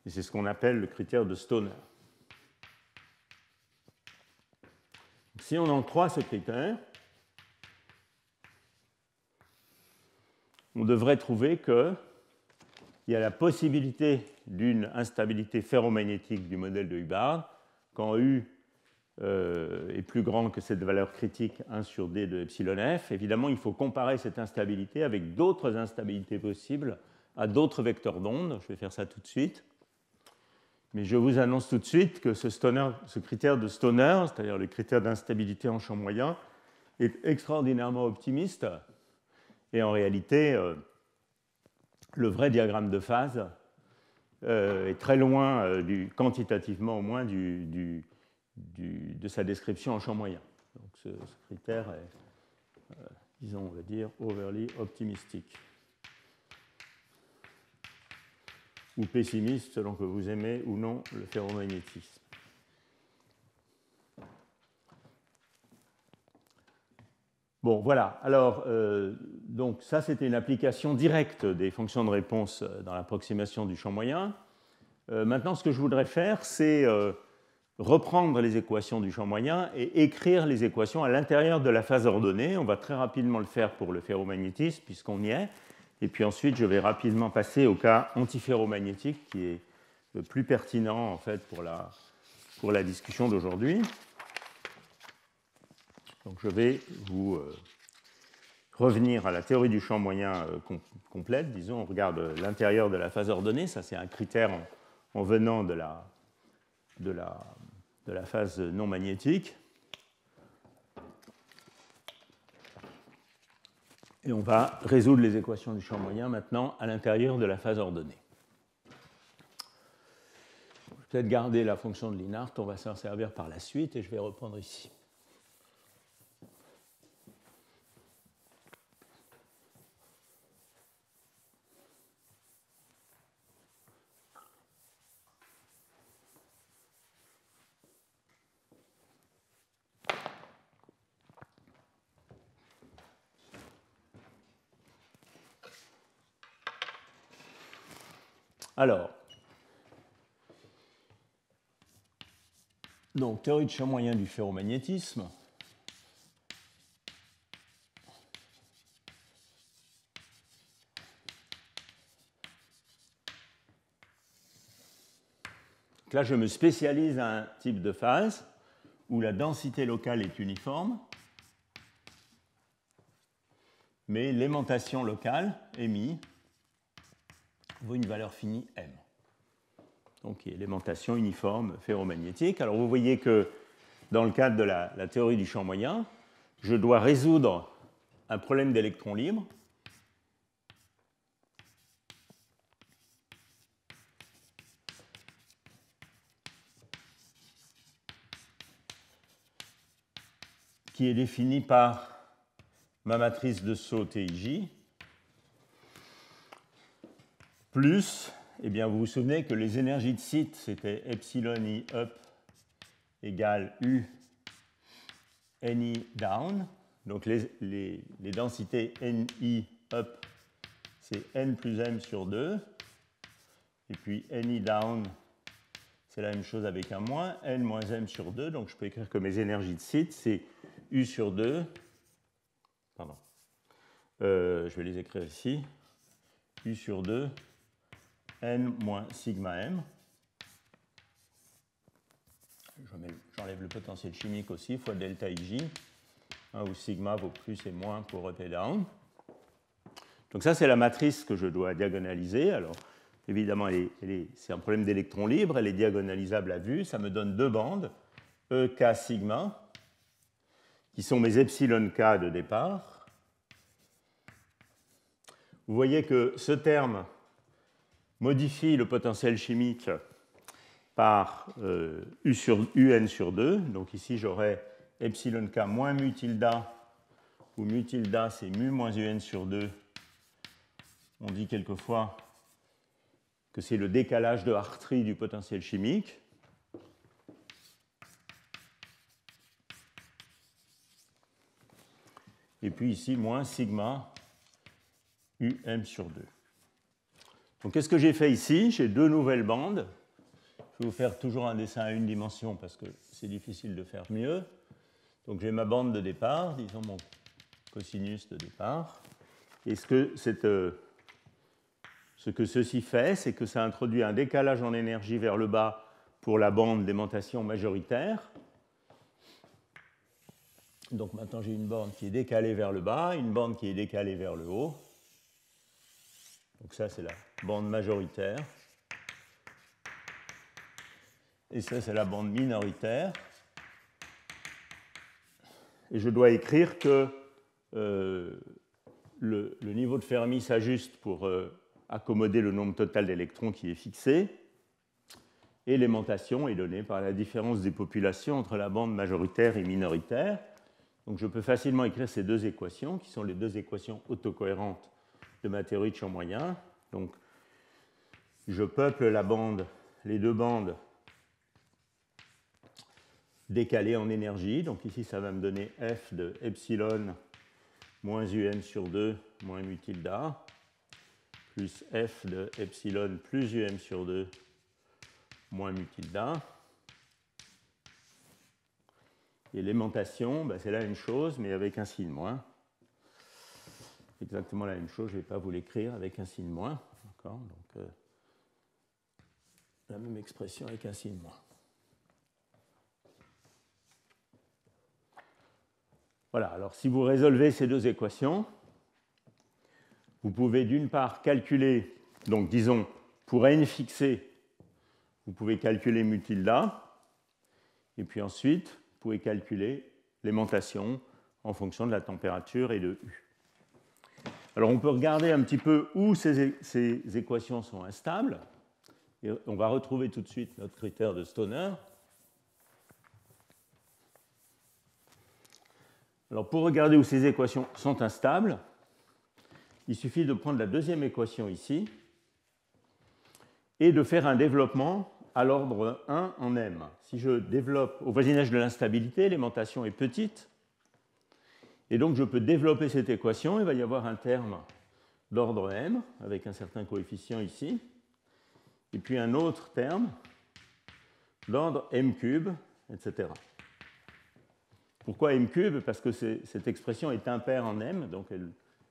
Et c'est ce qu'on appelle le critère de Stoner. Si on en croit ce critère, on devrait trouver qu'il y a la possibilité d'une instabilité ferromagnétique du modèle de Hubbard quand U est plus grand que cette valeur critique 1 sur D de epsilon F. Évidemment, il faut comparer cette instabilité avec d'autres instabilités possibles à d'autres vecteurs d'onde. Je vais faire ça tout de suite. Mais je vous annonce tout de suite que ce critère de Stoner, c'est-à-dire le critère d'instabilité en champ moyen, est extraordinairement optimiste. Et en réalité, le vrai diagramme de phase est très loin, quantitativement au moins, de sa description en champ moyen. Donc ce critère est, disons, on va dire, overly optimistique. Ou pessimiste, selon que vous aimez ou non le ferromagnétisme. Bon, voilà. Alors, donc ça, c'était une application directe des fonctions de réponse dans l'approximation du champ moyen. Maintenant, ce que je voudrais faire, c'est reprendre les équations du champ moyen et écrire les équations à l'intérieur de la phase ordonnée. On va très rapidement le faire pour le ferromagnétisme, puisqu'on y est. Et puis ensuite, je vais rapidement passer au cas antiferromagnétique, qui est le plus pertinent en fait pour la discussion d'aujourd'hui. Donc je vais vous revenir à la théorie du champ moyen complète. Disons, on regarde l'intérieur de la phase ordonnée. Ça, c'est un critère en venant de la phase non magnétique. Et on va résoudre les équations du champ moyen maintenant à l'intérieur de la phase ordonnée. Je vais peut-être garder la fonction de Linhart, on va s'en servir par la suite et je vais reprendre ici. Alors, donc, théorie de champ moyen du ferromagnétisme. Donc là, je me spécialise à un type de phase où la densité locale est uniforme, mais l'aimantation locale émise vaut une valeur finie m. Donc, il y a l'aimantation uniforme ferromagnétique. Alors, vous voyez que dans le cadre de la théorie du champ moyen, je dois résoudre un problème d'électrons libres qui est défini par ma matrice de saut TIJ, plus, eh bien, vous vous souvenez que les énergies de site, c'était epsilon I up égale U NI down. Donc les densités NI up, c'est N plus M sur 2. Et puis NI down, c'est la même chose avec un moins, N moins M sur 2. Donc je peux écrire que mes énergies de site, c'est U sur 2. Pardon. Je vais les écrire ici. U sur 2, N moins sigma M. J'enlève le potentiel chimique aussi, fois delta IJ, où sigma vaut plus et moins pour up et down. Donc ça, c'est la matrice que je dois diagonaliser. Alors, évidemment, c'est un problème d'électrons libres, elle est diagonalisable à vue. Ça me donne deux bandes, E, K, sigma, qui sont mes epsilon K de départ. Vous voyez que ce terme modifie le potentiel chimique par UN sur 2. Donc ici, j'aurai epsilon K moins mu tilda, où mu tilda, c'est mu moins UN sur 2. On dit quelquefois que c'est le décalage de Hartree du potentiel chimique. Et puis ici, moins sigma UM sur 2. Donc qu'est-ce que j'ai fait ici? J'ai deux nouvelles bandes. Je vais vous faire toujours un dessin à une dimension parce que c'est difficile de faire mieux. Donc j'ai ma bande de départ, disons mon cosinus de départ. Et ce que ceci fait, c'est que ça introduit un décalage en énergie vers le bas pour la bande d'aimantation majoritaire. Donc maintenant j'ai une bande qui est décalée vers le bas, une bande qui est décalée vers le haut. Donc ça c'est la bande majoritaire. Et ça c'est la bande minoritaire. Et je dois écrire que le niveau de Fermi s'ajuste pour accommoder le nombre total d'électrons qui est fixé. Et l'aimantation est donnée par la différence des populations entre la bande majoritaire et minoritaire. Donc je peux facilement écrire ces deux équations, qui sont les deux équations autocohérentes de ma théorie de champ moyen. Donc je peuple les deux bandes décalées en énergie. Donc ici, ça va me donner F de epsilon moins UN sur 2 moins mu tilda, plus F de epsilon plus UM sur 2 moins mu tilda. Et l'aimantation, c'est la même chose, mais avec un signe moins. Exactement la même chose, je ne vais pas vous l'écrire avec un signe moins. Donc, la même expression avec un signe moins. Voilà, alors si vous résolvez ces deux équations, vous pouvez d'une part calculer, donc disons, pour n fixé, vous pouvez calculer mu tilda, et puis ensuite, vous pouvez calculer l'aimantation en fonction de la température et de U. Alors on peut regarder un petit peu où ces équations sont instables, et on va retrouver tout de suite notre critère de Stoner. Alors pour regarder où ces équations sont instables, il suffit de prendre la deuxième équation ici et de faire un développement à l'ordre 1 en M. Si je développe au voisinage de l'instabilité, l'aimantation est petite, et donc je peux développer cette équation. Il va y avoir un terme d'ordre M avec un certain coefficient ici, et puis un autre terme d'ordre M cube, etc. Pourquoi M cube? Parce que cette expression est impaire en M, donc elle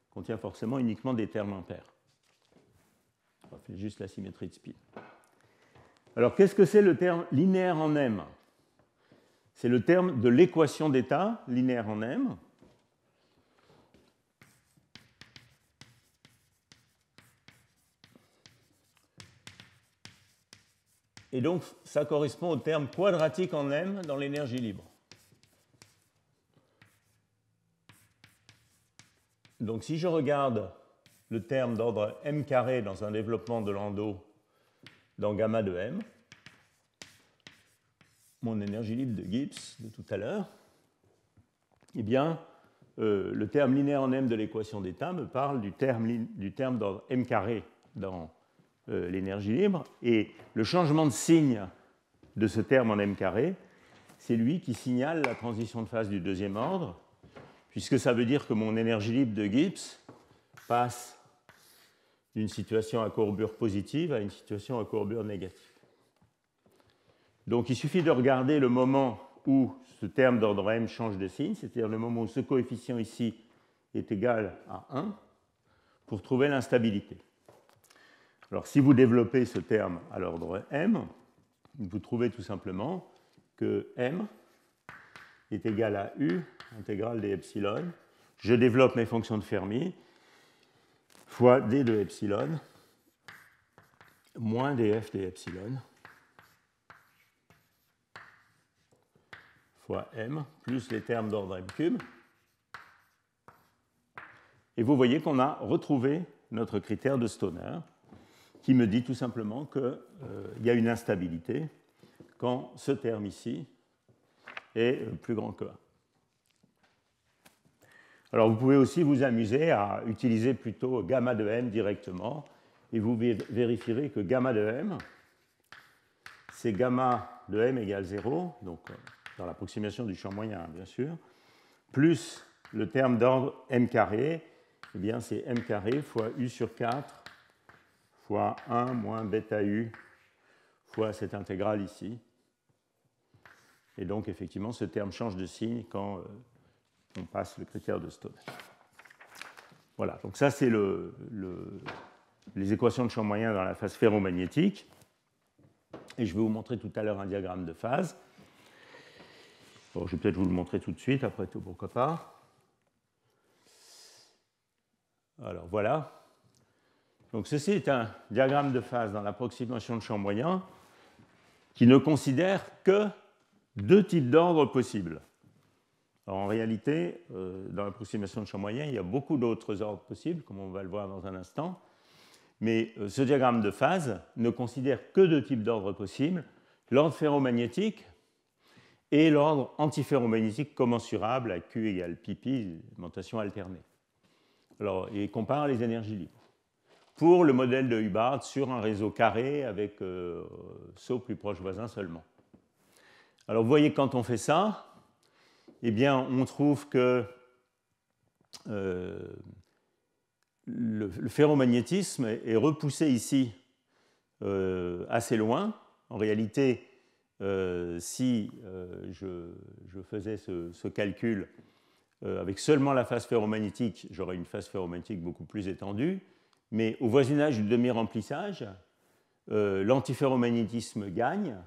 contient forcément uniquement des termes impairs. On fait juste la symétrie de spin. Alors, qu'est-ce que c'est le terme linéaire en M? C'est le terme de l'équation d'état linéaire en M. Et donc, ça correspond au terme quadratique en M dans l'énergie libre. Donc, si je regarde le terme d'ordre M carré dans un développement de Landau dans gamma de M, mon énergie libre de Gibbs de tout à l'heure, eh bien, le terme linéaire en M de l'équation d'état me parle du terme d'ordre M carré dans l'énergie libre, et le changement de signe de ce terme en M carré, c'est lui qui signale la transition de phase du deuxième ordre, puisque ça veut dire que mon énergie libre de Gibbs passe d'une situation à courbure positive à une situation à courbure négative. Donc il suffit de regarder le moment où ce terme d'ordre M change de signe, c'est-à-dire le moment où ce coefficient ici est égal à 1, pour trouver l'instabilité. Alors si vous développez ce terme à l'ordre M, vous trouvez tout simplement que M est égal à U intégrale des epsilon. Je développe mes fonctions de Fermi fois d de epsilon moins df des epsilon fois M plus les termes d'ordre M cube. Et vous voyez qu'on a retrouvé notre critère de Stoner qui me dit tout simplement qu'il y a une instabilité quand ce terme ici est plus grand que 1. Alors vous pouvez aussi vous amuser à utiliser plutôt gamma de M directement, et vous vérifierez que gamma de M, c'est gamma de M égale 0, donc dans l'approximation du champ moyen, bien sûr, plus le terme d'ordre M carré, eh bien c'est M carré fois U sur 4 fois 1 moins bêta U fois cette intégrale ici. Et donc effectivement, ce terme change de signe quand on passe le critère de Stoner. Voilà, donc ça c'est les équations de champ moyen dans la phase ferromagnétique. Et je vais vous montrer tout à l'heure un diagramme de phase. Bon, je vais peut-être vous le montrer tout de suite, après tout, pourquoi pas. Alors voilà. Donc ceci est un diagramme de phase dans l'approximation de champ moyen qui ne considère que deux types d'ordres possibles. Alors en réalité, dans l'approximation de champ moyen, il y a beaucoup d'autres ordres possibles, comme on va le voir dans un instant. Mais ce diagramme de phase ne considère que deux types d'ordres possibles, l'ordre ferromagnétique et l'ordre antiferromagnétique commensurable à Q égale pi, alimentation alternée. Alors, il compare les énergies libres. Pour le modèle de Hubbard sur un réseau carré avec saut plus proche voisin seulement. Alors, vous voyez, quand on fait ça, eh bien, on trouve que le ferromagnétisme est repoussé ici assez loin. En réalité, si je faisais ce calcul avec seulement la phase ferromagnétique, j'aurais une phase ferromagnétique beaucoup plus étendue. Mais au voisinage du demi-remplissage, l'antiferromagnétisme gagne.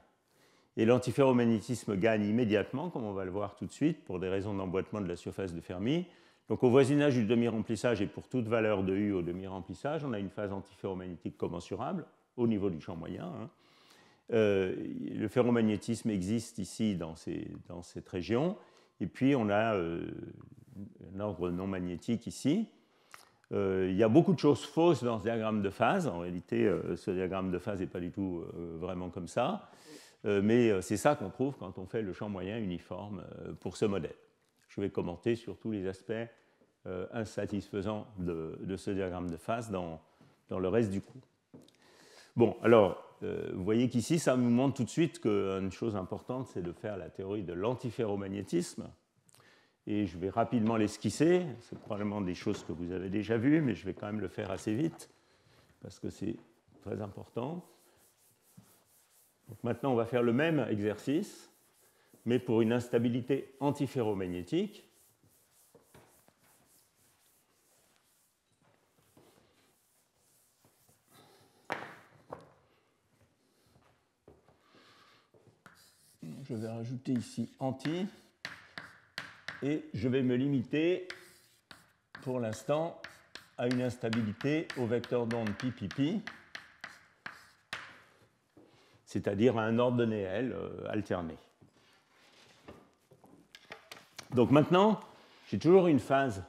Et l'antiferromagnétisme gagne immédiatement, comme on va le voir tout de suite, pour des raisons d'emboîtement de la surface de Fermi. Donc au voisinage du demi-remplissage et pour toute valeur de U au demi-remplissage, on a une phase antiferromagnétique commensurable au niveau du champ moyen. Le ferromagnétisme existe ici dans cette région. Et puis on a un ordre non magnétique ici. Il y a beaucoup de choses fausses dans ce diagramme de phase. En réalité, ce diagramme de phase n'est pas du tout vraiment comme ça. Mais c'est ça qu'on trouve quand on fait le champ moyen uniforme pour ce modèle. Je vais commenter sur tous les aspects insatisfaisants de ce diagramme de phase dans le reste du cours. Bon, alors, vous voyez qu'ici, ça nous montre tout de suite qu'une chose importante, c'est de faire la théorie de l'antiferromagnétisme. Et je vais rapidement l'esquisser. C'est probablement des choses que vous avez déjà vues, mais je vais quand même le faire assez vite, parce que c'est très important. Donc maintenant, on va faire le même exercice, mais pour une instabilité antiferromagnétique. je vais rajouter ici anti, et je vais me limiter pour l'instant à une instabilité au vecteur d'onde pi, c'est-à-dire à un ordonnée L alterné. Donc maintenant, j'ai toujours une phase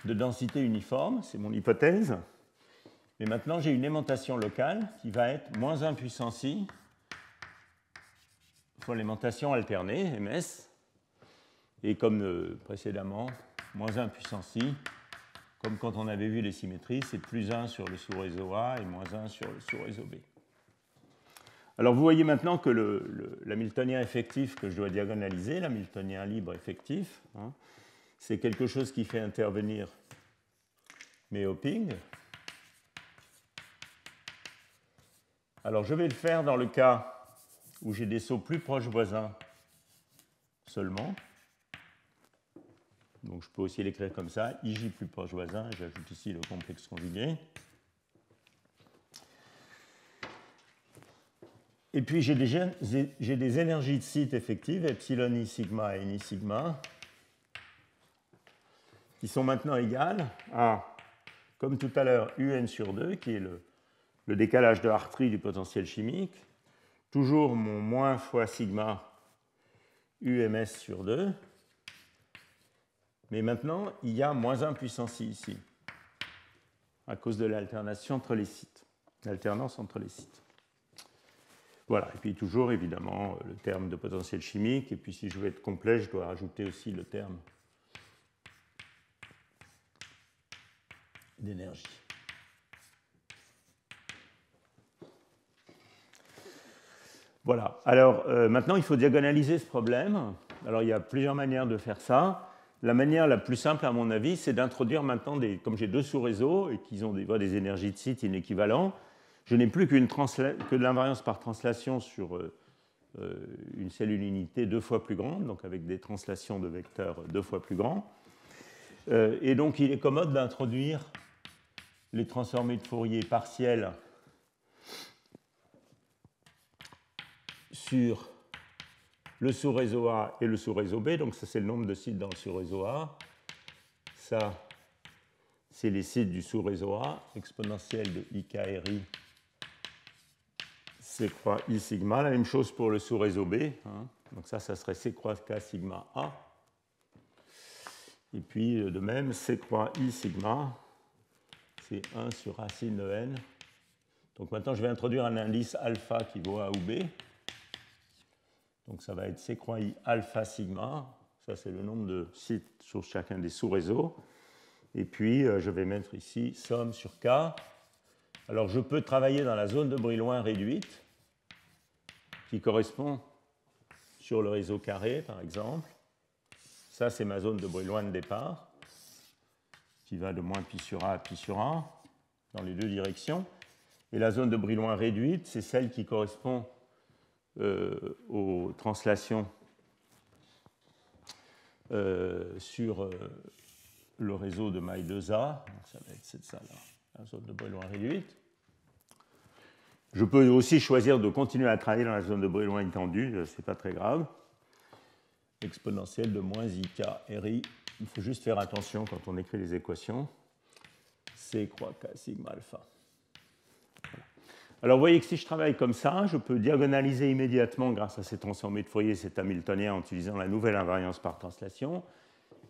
de densité uniforme, c'est mon hypothèse, mais maintenant j'ai une aimantation locale qui va être moins 1 puissance i fois l'aimantation alternée, ms, et comme précédemment, moins 1 puissance i, comme quand on avait vu les symétries, c'est plus 1 sur le sous-réseau A et moins 1 sur le sous-réseau B. Alors vous voyez maintenant que l'hamiltonien effectif que je dois diagonaliser, l'hamiltonien libre effectif, hein, c'est quelque chose qui fait intervenir mes hoppings. Alors je vais le faire dans le cas où j'ai des sauts plus proches voisins seulement. Donc je peux aussi l'écrire comme ça, IJ plus proche voisin, j'ajoute ici le complexe conjugué. Et puis j'ai des énergies de site effectives, epsilon i sigma et ni sigma, qui sont maintenant égales à, comme tout à l'heure, UN sur 2, qui est le décalage de Hartree du potentiel chimique, toujours mon moins fois sigma UMS sur 2, mais maintenant il y a moins 1 puissance i ici, à cause de l'alternation entre les sites, l'alternance entre les sites. Voilà, et puis toujours évidemment le terme de potentiel chimique, et puis si je veux être complet, je dois rajouter aussi le terme d'énergie. Voilà, alors maintenant il faut diagonaliser ce problème. Alors il y a plusieurs manières de faire ça. La manière la plus simple à mon avis, c'est d'introduire maintenant, comme j'ai deux sous-réseaux et qu'ils ont des énergies de site inéquivalents, je n'ai plus que de l'invariance par translation sur une cellule unité 2 fois plus grande, donc avec des translations de vecteurs 2 fois plus grands. Et donc il est commode d'introduire les transformés de Fourier partiels sur le sous-réseau A et le sous-réseau B. Donc ça, c'est le nombre de sites dans le sous-réseau A. Ça, c'est les sites du sous-réseau A, exponentielle de IKRI, C croix I sigma. La même chose pour le sous-réseau B. Hein. Donc ça serait C croix K sigma A. Et puis, de même, C croix I sigma, c'est 1 sur racine de n. Donc maintenant, je vais introduire un indice alpha qui vaut A ou B. Donc ça va être C croix I alpha sigma. Ça, c'est le nombre de sites sur chacun des sous-réseaux. Et puis, je vais mettre ici somme sur K. Alors, je peux travailler dans la zone de Brillouin réduite, qui correspond sur le réseau carré, par exemple. Ça, c'est ma zone de Brillouin de départ, qui va de moins pi sur A à pi sur A, dans les deux directions. Et la zone de Brillouin réduite, c'est celle qui correspond aux translations sur le réseau de maille 2A. Donc ça va être cette salle-là, la zone de Brillouin réduite. Je peux aussi choisir de continuer à travailler dans la zone de Brillouin étendue, ce n'est pas très grave. Exponentielle de moins IK RI. Il faut juste faire attention quand on écrit les équations. C croix K sigma alpha. Voilà. Alors vous voyez que si je travaille comme ça, je peux diagonaliser immédiatement grâce à ces transformés de Fourier, cet hamiltonien en utilisant la nouvelle invariance par translation.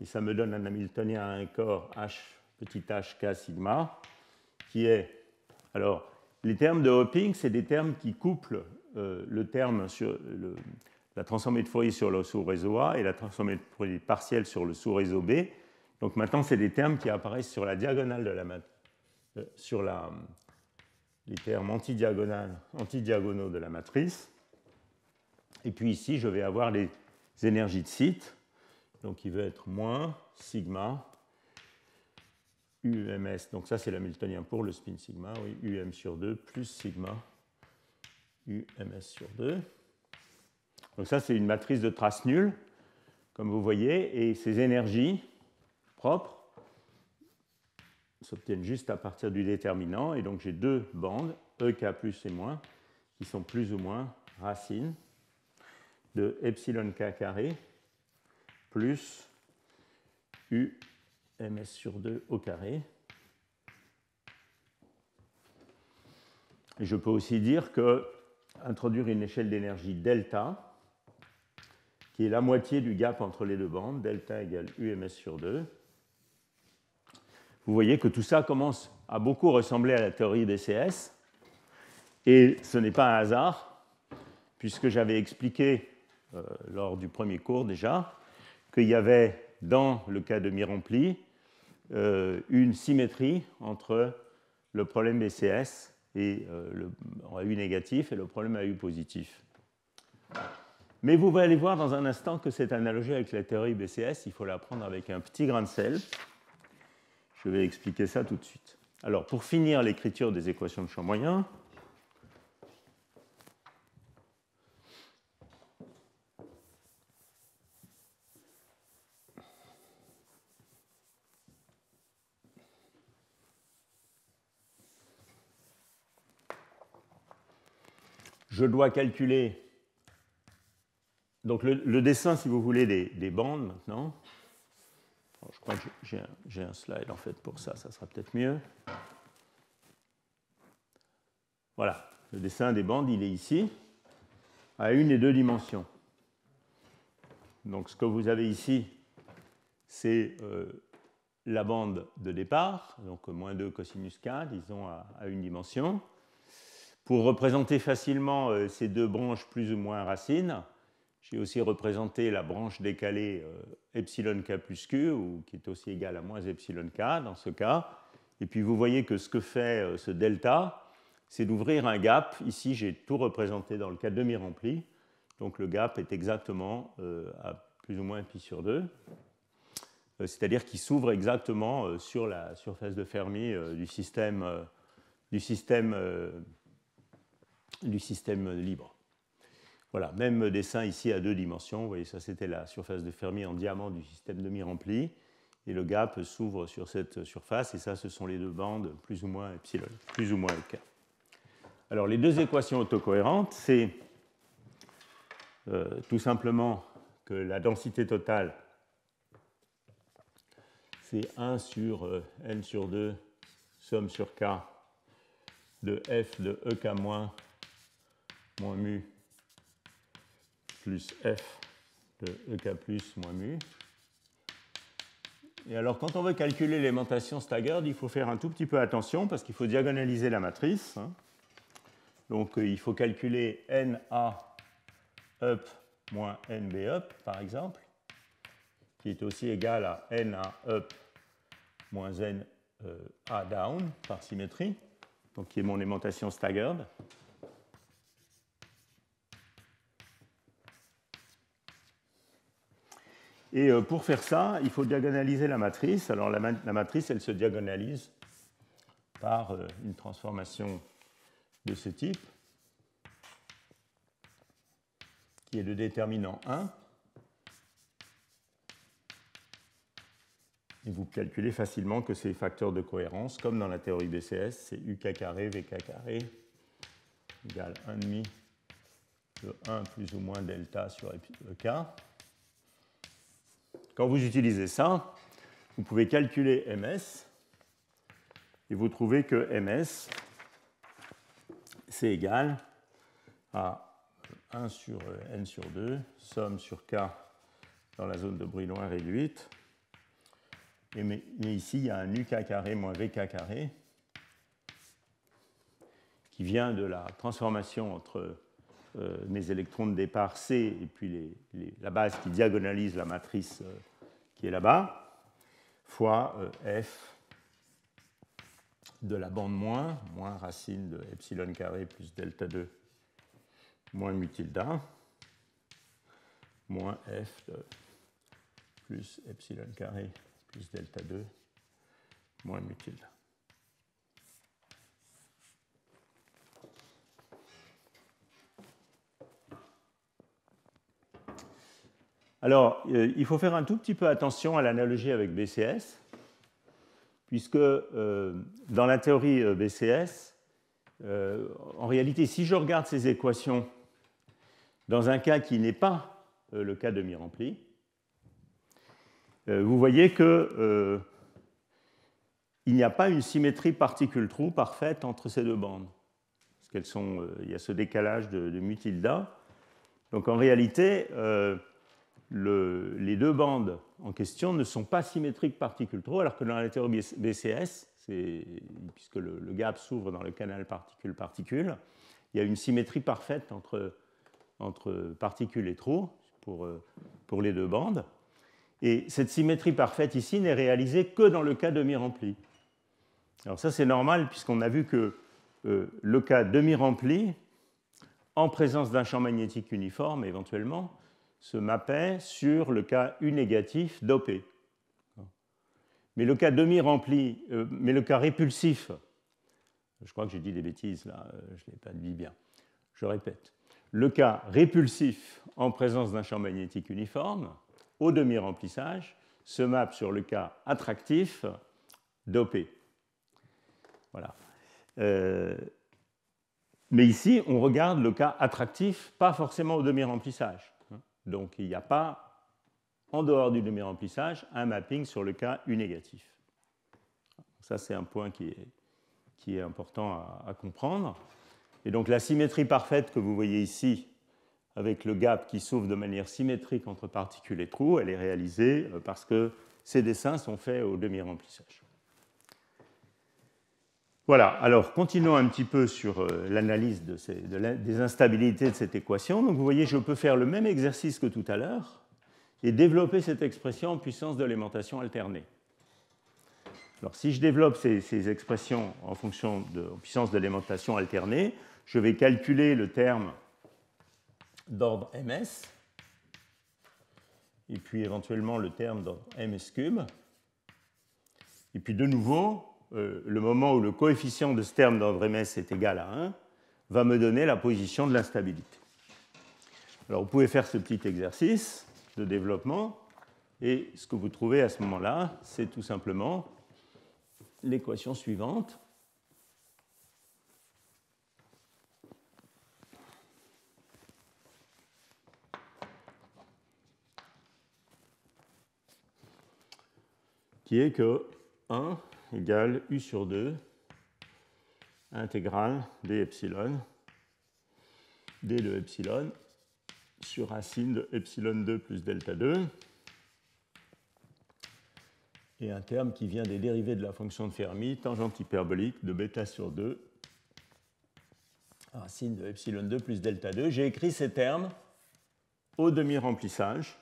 Et ça me donne un hamiltonien à un corps H, petit h K sigma, qui est... Alors, les termes de hopping, c'est des termes qui couplent le terme sur la transformée de Fourier sur le sous-réseau A et la transformée de Fourier partielle sur le sous-réseau B. Donc maintenant, c'est des termes qui apparaissent sur la diagonale de la matrice, les termes antidiagonaux de la matrice. Et puis ici, je vais avoir les énergies de site. Donc il va être moins sigma UMS. Donc ça, c'est l'hamiltonien pour le spin sigma. Oui, UM sur 2 plus sigma UMS sur 2. Donc ça, c'est une matrice de trace nulle, comme vous voyez. Et ces énergies propres s'obtiennent juste à partir du déterminant. Et donc j'ai deux bandes, EK plus et moins, qui sont plus ou moins racines. de epsilon k carré plus u ms sur 2 au carré. Et je peux aussi dire que introduire une échelle d'énergie delta, qui est la moitié du gap entre les deux bandes, delta égale UMS sur 2. Vous voyez que tout ça commence à beaucoup ressembler à la théorie BCS, et ce n'est pas un hasard, puisque j'avais expliqué lors du premier cours déjà qu'il y avait dans le cas de mi-rempli une symétrie entre le problème BCS et le AU négatif et le problème AU positif. Mais vous allez voir dans un instant que cette analogie avec la théorie BCS, il faut la prendre avec un petit grain de sel. Je vais expliquer ça tout de suite. Alors, pour finir l'écriture des équations de champ moyen, je dois calculer donc le dessin, si vous voulez, des bandes maintenant. Alors, je crois que j'ai un slide en fait pour ça, ça sera peut-être mieux. Voilà, le dessin des bandes, il est ici, à 1 et 2 dimensions. Donc ce que vous avez ici, c'est la bande de départ, donc moins 2 cosinus k, disons à 1 dimension. Pour représenter facilement ces deux branches plus ou moins racines, j'ai aussi représenté la branche décalée epsilon k plus q, ou qui est aussi égale à moins epsilon k dans ce cas. Et puis vous voyez que ce que fait ce delta, c'est d'ouvrir un gap. Ici, j'ai tout représenté dans le cas demi-rempli. Donc le gap est exactement à plus ou moins pi sur 2. C'est-à-dire qu'il s'ouvre exactement sur la surface de Fermi du système libre. Voilà, même dessin ici à 2 dimensions. Vous voyez, ça c'était la surface de Fermi en diamant du système demi-rempli. Et le gap s'ouvre sur cette surface. Et ça, ce sont les deux bandes plus ou moins epsilon, plus ou moins k. Alors, les deux équations autocohérentes, c'est tout simplement que la densité totale, c'est 1 sur n sur 2, somme sur k de f de ek moins mu plus f de ek plus moins mu. Et alors, quand on veut calculer l'aimantation staggered, il faut faire un tout petit peu attention parce qu'il faut diagonaliser la matrice. Donc, il faut calculer NA up moins NB up, par exemple, qui est aussi égal à NA up moins NA down par symétrie, donc qui est mon aimantation staggered. Et pour faire ça, il faut diagonaliser la matrice. Alors la matrice, elle se diagonalise par une transformation de ce type, qui est le déterminant 1. Et vous calculez facilement que ces facteurs de cohérence, comme dans la théorie BCS, c'est UK carré, VK carré, égale 1,5 de 1 plus ou moins delta sur EK. Quand vous utilisez ça, vous pouvez calculer MS, et vous trouvez que MS, c'est égal à 1 sur n sur 2, somme sur k dans la zone de Brillouin réduite. Mais ici, il y a un UK carré moins VK carré qui vient de la transformation entre mes électrons de départ C et puis la base qui diagonalise la matrice qui est là-bas, fois F de la bande moins racine de epsilon carré plus delta 2 moins mu tilde moins F de plus epsilon carré plus delta 2 moins mu tilde. Alors, il faut faire un tout petit peu attention à l'analogie avec BCS, puisque dans la théorie BCS, en réalité, si je regarde ces équations, dans un cas qui n'est pas le cas demi-rempli, vous voyez que il n'y a pas une symétrie particule-trou parfaite entre ces deux bandes. Parce il y a ce décalage de mu tilde. Donc en réalité, les deux bandes en question ne sont pas symétriques particule-trou, alors que dans la théorie BCS, puisque le gap s'ouvre dans le canal particule-particule, il y a une symétrie parfaite entre particules et trous pour les deux bandes. Et cette symétrie parfaite ici n'est réalisée que dans le cas demi-rempli. Alors ça, c'est normal, puisqu'on a vu que le cas demi-rempli, en présence d'un champ magnétique uniforme, éventuellement, se mappait sur le cas U négatif dopé. Mais le cas demi-rempli, mais le cas répulsif, je crois que j'ai dit des bêtises là, je ne l'ai pas dit bien, je répète. Le cas répulsif en présence d'un champ magnétique uniforme, au demi-remplissage, se mappe sur le cas attractif dopé. Voilà. Mais ici, on regarde le cas attractif, pas forcément au demi-remplissage. Donc, il n'y a pas, en dehors du demi-remplissage, un mapping sur le cas U négatif. Ça, c'est un point qui est important à comprendre. Et donc, la symétrie parfaite que vous voyez ici, avec le gap qui s'ouvre de manière symétrique entre particules et trous, elle est réalisée parce que ces dessins sont faits au demi-remplissage. Voilà, alors continuons un petit peu sur l'analyse des instabilités de cette équation. Donc vous voyez, je peux faire le même exercice que tout à l'heure et développer cette expression en puissance d'élémentation alternée. Alors si je développe ces expressions en fonction de puissance d'élémentation alternée, je vais calculer le terme d'ordre ms, et puis éventuellement le terme d'ordre ms3. Et puis de nouveau, le moment où le coefficient de ce terme d'ordre ms est égal à 1 va me donner la position de l'instabilité. Alors vous pouvez faire ce petit exercice de développement, et ce que vous trouvez à ce moment-là, c'est tout simplement l'équation suivante. Qui est que 1 égale U sur 2 intégrale d epsilon, d de epsilon sur racine de epsilon 2 plus delta 2, et un terme qui vient des dérivés de la fonction de Fermi, tangente hyperbolique de bêta sur 2, racine de epsilon 2 plus delta 2. J'ai écrit ces termes au demi-remplissage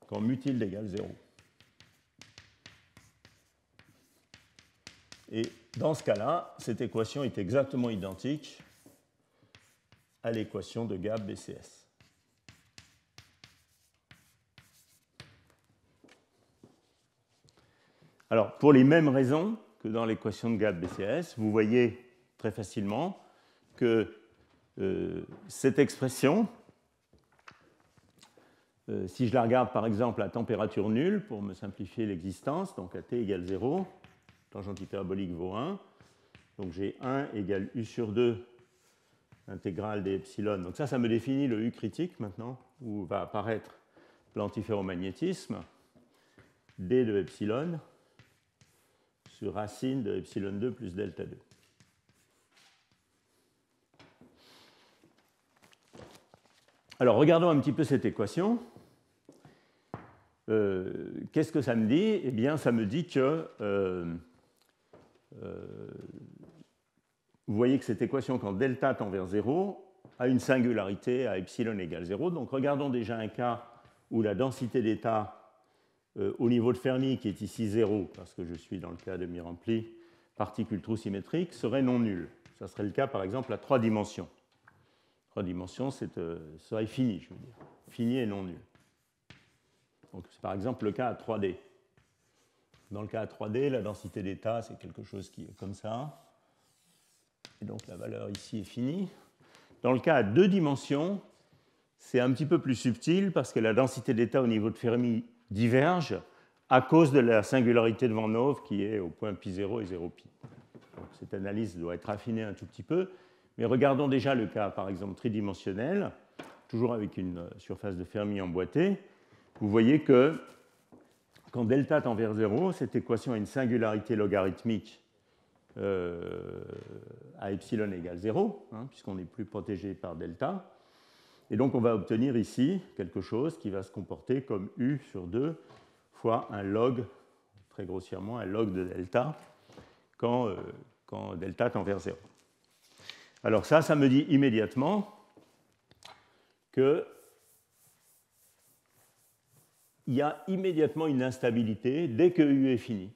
quand mu tilde égale 0. Et dans ce cas-là, cette équation est exactement identique à l'équation de gap BCS. Alors, pour les mêmes raisons que dans l'équation de gap BCS, vous voyez très facilement que cette expression, si je la regarde par exemple à température nulle, pour me simplifier l'existence, donc à T égale 0, tangente hyperbolique vaut 1. Donc j'ai 1 égale U sur 2 intégrale des epsilon. Donc ça me définit le U critique maintenant, où va apparaître l'antiferromagnétisme. D de epsilon sur racine de epsilon 2 plus delta 2. Alors regardons un petit peu cette équation. Qu'est-ce que ça me dit? Eh bien, ça me dit que vous voyez que cette équation, quand delta tend vers 0, a une singularité à epsilon égale 0. Donc regardons déjà un cas où la densité d'état au niveau de Fermi, qui est ici 0, parce que je suis dans le cas demi-rempli, particule trou symétrique, serait non nulle. Ça serait le cas, par exemple, à 3 dimensions. 3 dimensions, serait fini, je veux dire. Fini et non nul. Donc c'est par exemple le cas à 3D. Dans le cas à 3D, la densité d'état, c'est quelque chose qui est comme ça. Et donc la valeur ici est finie. Dans le cas à 2 dimensions, c'est un petit peu plus subtil parce que la densité d'état au niveau de Fermi diverge à cause de la singularité de Van Hove qui est au point π0 et 0π. Donc cette analyse doit être affinée un tout petit peu. Mais regardons déjà le cas, par exemple, tridimensionnel, toujours avec une surface de Fermi emboîtée. Vous voyez que quand delta tend vers 0, cette équation a une singularité logarithmique à epsilon égale 0, hein, puisqu'on n'est plus protégé par delta. Et donc on va obtenir ici quelque chose qui va se comporter comme U sur 2 fois un log, très grossièrement, un log de delta quand delta tend vers 0. Alors ça me dit immédiatement qu'il y a immédiatement une instabilité dès que U est fini.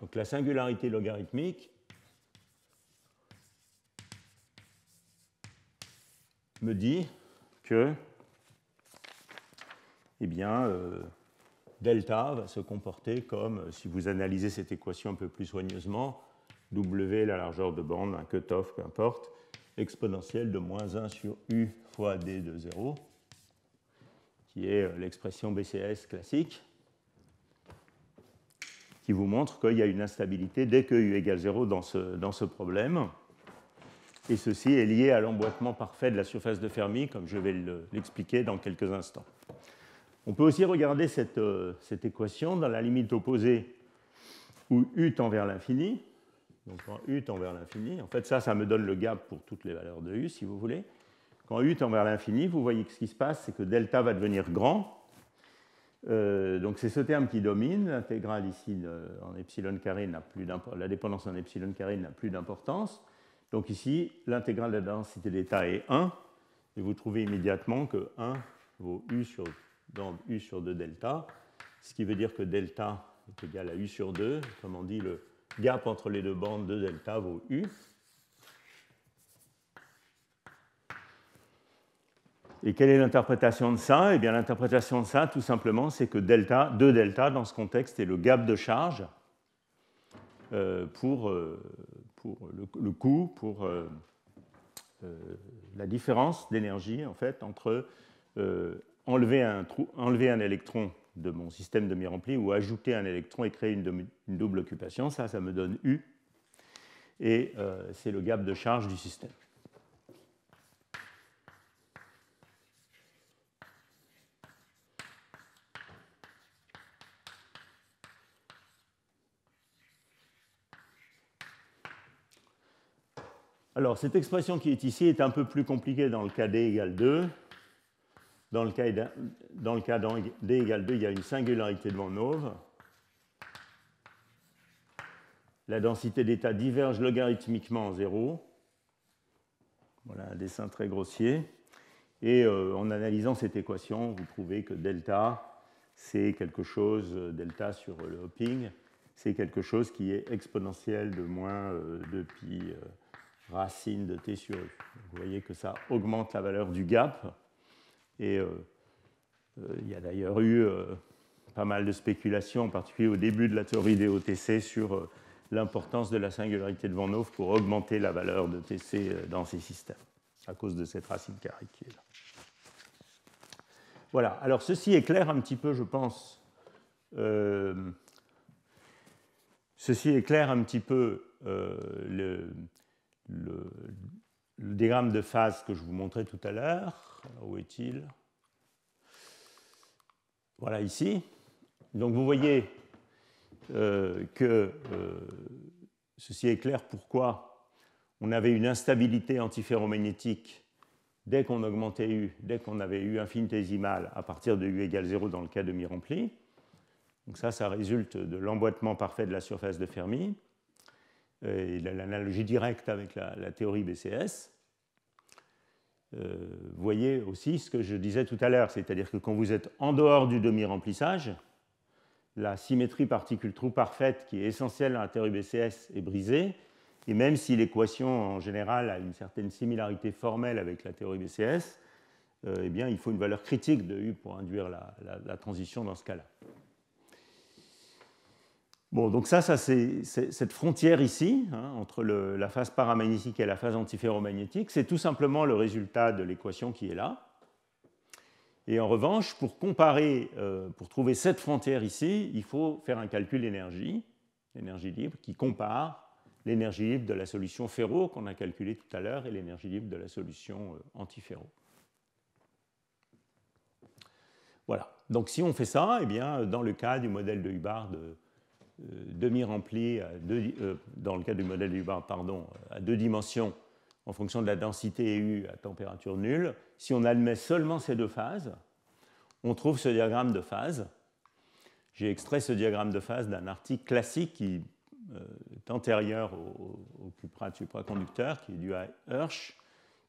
Donc la singularité logarithmique me dit que eh bien, delta va se comporter comme, si vous analysez cette équation un peu plus soigneusement, W, la largeur de bande, un cutoff, peu importe, exponentielle de moins 1 sur U fois D de 0, qui est l'expression BCS classique, qui vous montre qu'il y a une instabilité dès que U égale 0 dans ce problème. Et ceci est lié à l'emboîtement parfait de la surface de Fermi, comme je vais l'expliquer dans quelques instants. On peut aussi regarder cette équation dans la limite opposée où U tend vers l'infini. Donc quand U tend vers l'infini, en fait ça me donne le gap pour toutes les valeurs de U, si vous voulez. Quand U tend vers l'infini, vous voyez que ce qui se passe, c'est que delta va devenir grand. Donc c'est ce terme qui domine. L'intégrale ici en epsilon carré n'a plus d'importance. La dépendance en epsilon carré n'a plus d'importance. Donc ici, l'intégrale de la densité d'état est 1. Et vous trouvez immédiatement que 1 vaut dans U sur 2 delta. Ce qui veut dire que delta est égal à U sur 2. Autrement dit, le gap entre les deux bandes de delta vaut U. Et quelle est l'interprétation de ça? Eh bien, l'interprétation de ça, tout simplement, c'est que 2 delta, dans ce contexte, est le gap de charge pour le coût, pour la différence d'énergie, en fait, entre enlever un électron de mon système demi-rempli ou ajouter un électron et créer une double occupation. Ça me donne U. Et c'est le gap de charge du système. Alors, cette expression qui est ici est un peu plus compliquée dans le cas d égale 2. Dans le cas d égale 2, il y a une singularité de Van Hove. La densité d'état diverge logarithmiquement en 0. Voilà un dessin très grossier. Et en analysant cette équation, vous trouvez que delta, c'est quelque chose, delta sur le hopping, c'est quelque chose qui est exponentiel de moins 2pi racine de t sur u. Vous voyez que ça augmente la valeur du gap. Et il y a d'ailleurs eu pas mal de spéculations, en particulier au début de la théorie des OTC, sur l'importance de la singularité de Van Hove pour augmenter la valeur de TC dans ces systèmes, à cause de cette racine carrée qui est là. Voilà, alors ceci éclaire un petit peu, je pense, ceci éclaire un petit peu le diagramme de phase que je vous montrais tout à l'heure. Où est-il? Voilà, ici. Donc vous voyez que ceci éclaire pourquoi on avait une instabilité antiferromagnétique dès qu'on augmentait U, dès qu'on avait U infinitésimale à partir de U égale 0 dans le cas demi-rempli. Donc ça résulte de l'emboîtement parfait de la surface de Fermi et l'analogie directe avec la théorie BCS. Vous voyez aussi ce que je disais tout à l'heure, c'est-à-dire que quand vous êtes en dehors du demi-remplissage, la symétrie particule-trou parfaite qui est essentielle dans la théorie BCS est brisée, et même si l'équation en général a une certaine similarité formelle avec la théorie BCS, eh bien, il faut une valeur critique de U pour induire la transition dans ce cas-là. Bon, donc ça c'est cette frontière ici, hein, entre la phase paramagnétique et la phase antiferromagnétique, c'est tout simplement le résultat de l'équation qui est là. Et en revanche, pour comparer, pour trouver cette frontière ici, il faut faire un calcul d'énergie libre, qui compare l'énergie libre de la solution ferro qu'on a calculée tout à l'heure et l'énergie libre de la solution antiferro. Voilà. Donc si on fait ça, eh bien, dans le cas du modèle de Hubbard demi-rempli, dans le cas du modèle de Hubbard, pardon, à 2 dimensions en fonction de la densité U à température nulle, si on admet seulement ces 2 phases, on trouve ce diagramme de phase. J'ai extrait ce diagramme de phase d'un article classique qui est antérieur au cuprate supraconducteur, qui est dû à Hirsch,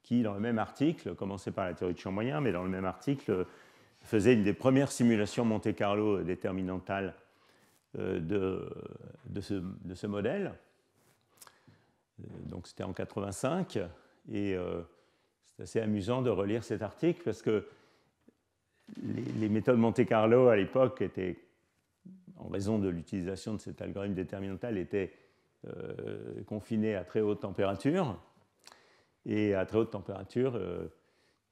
qui, dans le même article, commençait par la théorie de champ moyen, mais dans le même article, faisait une des premières simulations Monte-Carlo déterminantales de ce modèle. Donc c'était en 85, et c'est assez amusant de relire cet article parce que les méthodes Monte-Carlo à l'époque étaient, en raison de l'utilisation de cet algorithme déterminantal, étaient confinées à très haute température, et à très haute température,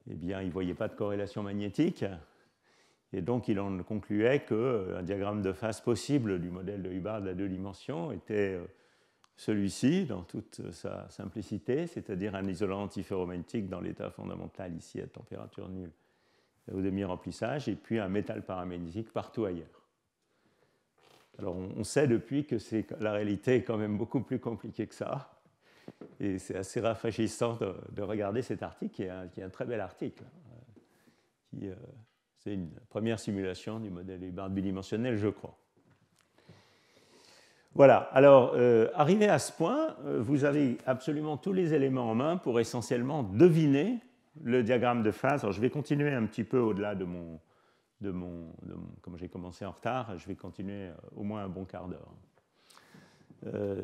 eh bien, il ne voyait pas de corrélation magnétique. Et donc, il en concluait qu'un diagramme de phase possible du modèle de Hubbard à 2 dimensions était celui-ci, dans toute sa simplicité, c'est-à-dire un isolant antiferromagnétique dans l'état fondamental, ici à température nulle, au demi-remplissage, et puis un métal paramagnétique partout ailleurs. Alors, on sait depuis que la réalité est quand même beaucoup plus compliquée que ça, et c'est assez rafraîchissant de regarder cet article, qui est un très bel article, c'est une première simulation du modèle Hubbard bidimensionnel, je crois. Voilà, alors, arrivé à ce point, vous avez absolument tous les éléments en main pour essentiellement deviner le diagramme de phase. Alors, je vais continuer un petit peu au-delà comme j'ai commencé en retard, je vais continuer au moins un bon quart d'heure.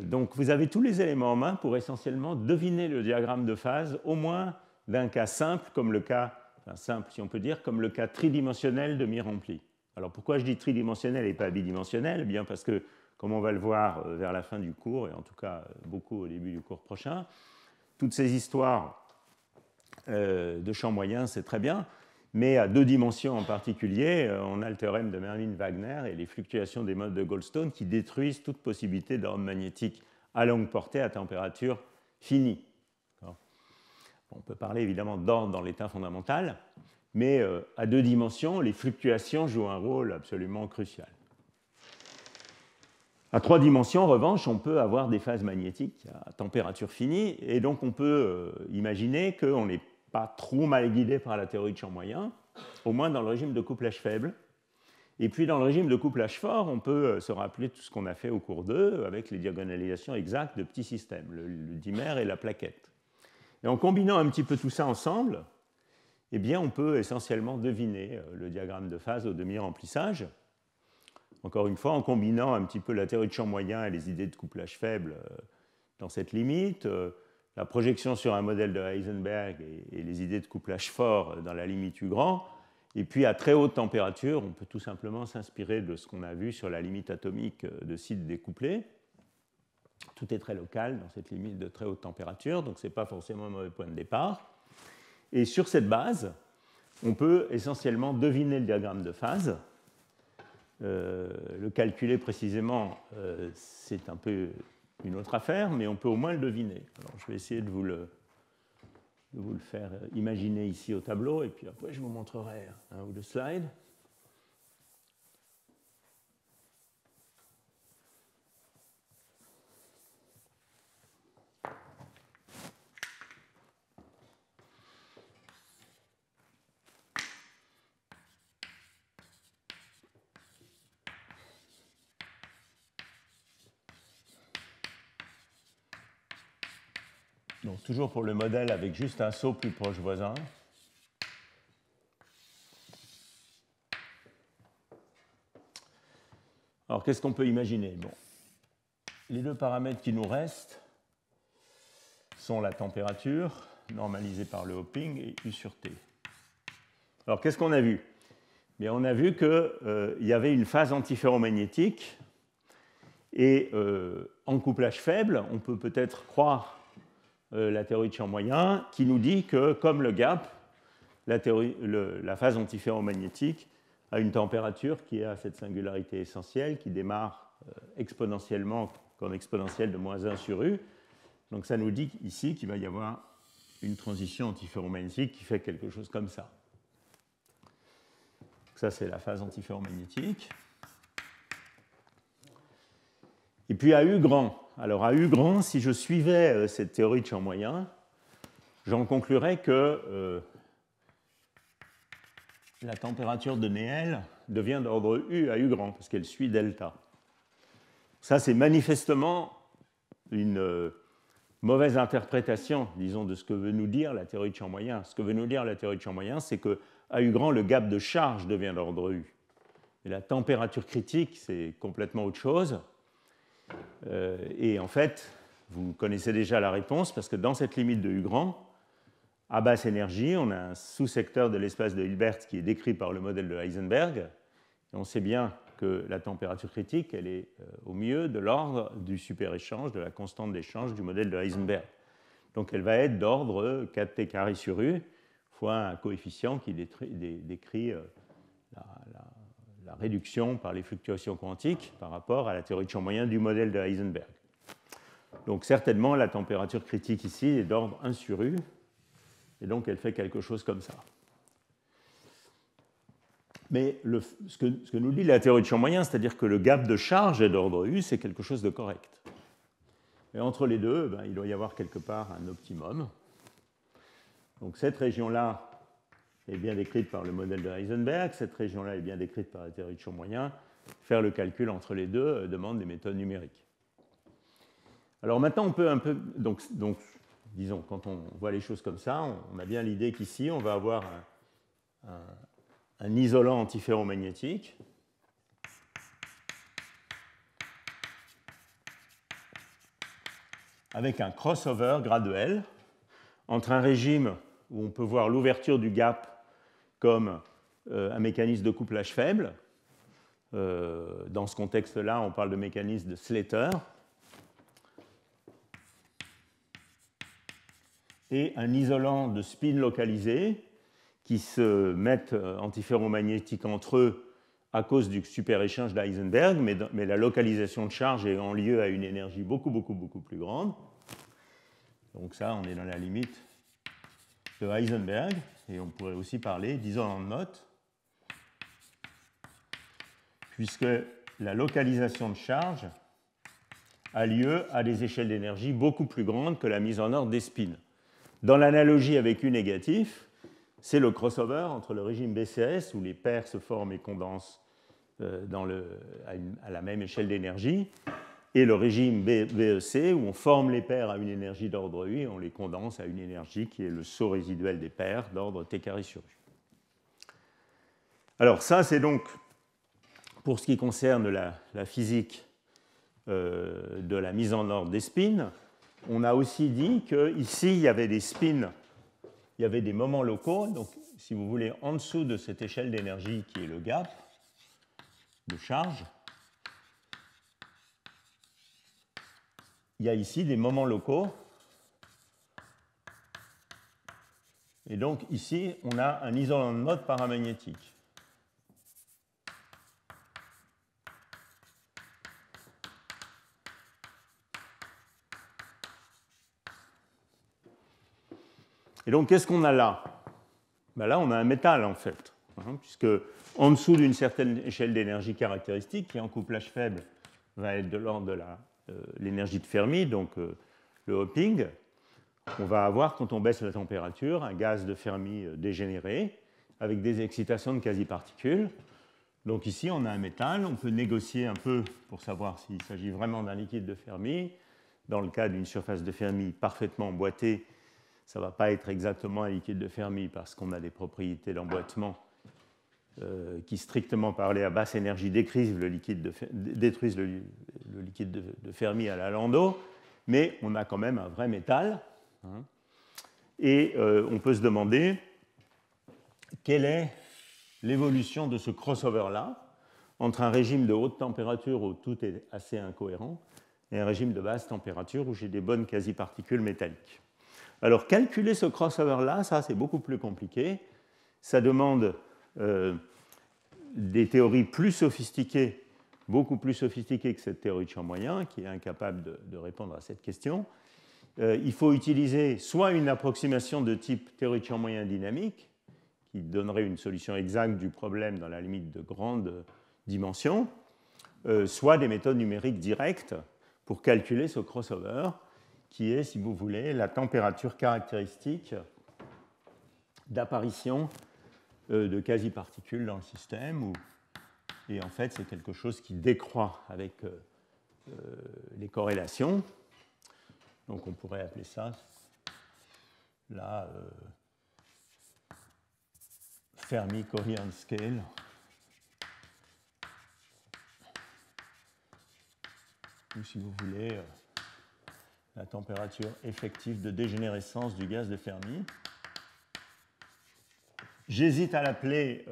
Donc, vous avez tous les éléments en main pour essentiellement deviner le diagramme de phase, au moins d'un cas simple, comme le cas simple, si on peut dire, comme le cas tridimensionnel demi-rempli. Alors pourquoi je dis tridimensionnel et pas bidimensionnel? Eh bien parce que, comme on va le voir vers la fin du cours, et en tout cas beaucoup au début du cours prochain, toutes ces histoires de champ moyen, c'est très bien, mais à 2 dimensions en particulier, on a le théorème de Merlin-Wagner et les fluctuations des modes de Goldstone qui détruisent toute possibilité d'ordre magnétique à longue portée à température finie. On peut parler évidemment d'ordre dans l'état fondamental, mais à 2 dimensions, les fluctuations jouent un rôle absolument crucial. À 3 dimensions, en revanche, on peut avoir des phases magnétiques à température finie, et donc on peut imaginer qu'on n'est pas trop mal guidé par la théorie de champ moyen, au moins dans le régime de couplage faible. Et puis dans le régime de couplage fort, on peut se rappeler tout ce qu'on a fait au cours 2 avec les diagonalisations exactes de petits systèmes, le dimère et la plaquette. Et en combinant un petit peu tout ça ensemble, eh bien, on peut essentiellement deviner le diagramme de phase au demi-remplissage. Encore une fois, en combinant un petit peu la théorie de champ moyen et les idées de couplage faible dans cette limite, la projection sur un modèle de Heisenberg et les idées de couplage fort dans la limite U grand. Et puis, à très haute température, on peut tout simplement s'inspirer de ce qu'on a vu sur la limite atomique de sites découplés. Tout est très local dans cette limite de très haute température, donc ce n'est pas forcément un mauvais point de départ. Et sur cette base, on peut essentiellement deviner le diagramme de phase. Le calculer précisément, c'est un peu une autre affaire, mais on peut au moins le deviner. Alors, je vais essayer de vous le faire imaginer ici au tableau, et puis après, je vous montrerai un ou deux slides. Donc, toujours pour le modèle avec juste un saut plus proche voisin. Alors, qu'est-ce qu'on peut imaginer? Bon, les 2 paramètres qui nous restent sont la température, normalisée par le hopping, et U sur T. Alors, qu'est-ce qu'on a vu? Bien, on a vu qu'il y avait une phase antiferromagnétique, et en couplage faible, on peut peut-être croire la théorie de champ moyen, qui nous dit que, comme le gap, la phase antiferromagnétique a une température qui a cette singularité essentielle, qui démarre exponentiellement comme exponentielle de moins 1 sur U. Donc ça nous dit ici qu'il va y avoir une transition antiferromagnétique qui fait quelque chose comme ça. Ça, c'est la phase antiferromagnétique. Et puis à U grand. Alors à U grand, si je suivais cette théorie de champ moyen, j'en conclurais que la température de Néel devient d'ordre U à U grand, parce qu'elle suit delta. Ça, c'est manifestement une mauvaise interprétation, disons, de ce que veut nous dire la théorie de champ moyen. Ce que veut nous dire la théorie de champ moyen, c'est qu'à U grand, le gap de charge devient d'ordre U. Et la température critique, c'est complètement autre chose. Et en fait, vous connaissez déjà la réponse, parce que dans cette limite de U grand, à basse énergie, on a un sous-secteur de l'espace de Hilbert qui est décrit par le modèle de Heisenberg. Et on sait bien que la température critique, elle est au mieux de l'ordre du super-échange, de la constante d'échange du modèle de Heisenberg. Donc elle va être d'ordre 4T carré sur U fois un coefficient qui décrit la réduction par les fluctuations quantiques par rapport à la théorie de champ moyen du modèle de Heisenberg. Donc certainement, la température critique ici est d'ordre 1 sur U, et donc elle fait quelque chose comme ça. Mais ce que nous dit la théorie de champ moyen, c'est-à-dire que le gap de charge est d'ordre U, c'est quelque chose de correct. Et entre les deux, il doit y avoir quelque part un optimum. Donc cette région-là est bien décrite par le modèle de Heisenberg, cette région-là est bien décrite par la théorie de champ moyen. Faire le calcul entre les deux demande des méthodes numériques. Alors maintenant, on peut un peu... Donc disons, quand on voit les choses comme ça, on a bien l'idée qu'ici, on va avoir un isolant antiferromagnétique avec un crossover graduel entre un régime où on peut voir l'ouverture du gap comme un mécanisme de couplage faible. Dans ce contexte-là, on parle de mécanisme de Slater. Et un isolant de spin localisé qui se mettent antiferromagnétiques entre eux à cause du super-échange d'Heisenberg, mais la localisation de charge est en lieu à une énergie beaucoup plus grande. Donc ça, on est dans la limite de Heisenberg, et on pourrait aussi parler d'isolant de Mott, puisque la localisation de charge a lieu à des échelles d'énergie beaucoup plus grandes que la mise en ordre des spins. Dans l'analogie avec U négatif, c'est le crossover entre le régime BCS, où les paires se forment et condensent à la même échelle d'énergie, et le régime BEC, où on forme les paires à une énergie d'ordre U et on les condense à une énergie qui est le saut résiduel des paires d'ordre T carré sur U. Alors ça, c'est donc pour ce qui concerne la physique de la mise en ordre des spins. On a aussi dit qu'ici, il y avait des spins, il y avait des moments locaux. Donc, si vous voulez, en dessous de cette échelle d'énergie qui est le gap de charge, il y a ici des moments locaux. Et donc, ici, on a un isolant de Mott paramagnétique. Et donc, qu'est-ce qu'on a là? Là, on a un métal, en fait, puisque en dessous d'une certaine échelle d'énergie caractéristique, qui en couplage faible va être de l'ordre de l'énergie de Fermi, donc le hopping, on va avoir, quand on baisse la température, un gaz de Fermi dégénéré, avec des excitations de quasi-particules. Donc ici, on a un métal, on peut négocier un peu pour savoir s'il s'agit vraiment d'un liquide de Fermi. Dans le cas d'une surface de Fermi parfaitement emboîtée, ça ne va pas être exactement un liquide de Fermi parce qu'on a des propriétés d'emboîtement qui, strictement parlé, à basse énergie, détruisent le liquide de Fermi à la Landau, mais on a quand même un vrai métal. Et on peut se demander quelle est l'évolution de ce crossover-là entre un régime de haute température où tout est assez incohérent et un régime de basse température où j'ai des bonnes quasi-particules métalliques. Alors, calculer ce crossover-là, ça, c'est beaucoup plus compliqué. Ça demande des théories plus sophistiquées beaucoup plus sophistiqué que cette théorie de champ moyen, qui est incapable de répondre à cette question. Il faut utiliser soit une approximation de type théorie de champ moyen dynamique, qui donnerait une solution exacte du problème dans la limite de grande dimension, soit des méthodes numériques directes pour calculer ce crossover, qui est, si vous voulez, la température caractéristique d'apparition de quasi-particules dans le système. Et en fait, c'est quelque chose qui décroît avec les corrélations. Donc on pourrait appeler ça la Fermi-Coherent Scale. Ou si vous voulez, la température effective de dégénérescence du gaz de Fermi. J'hésite à l'appeler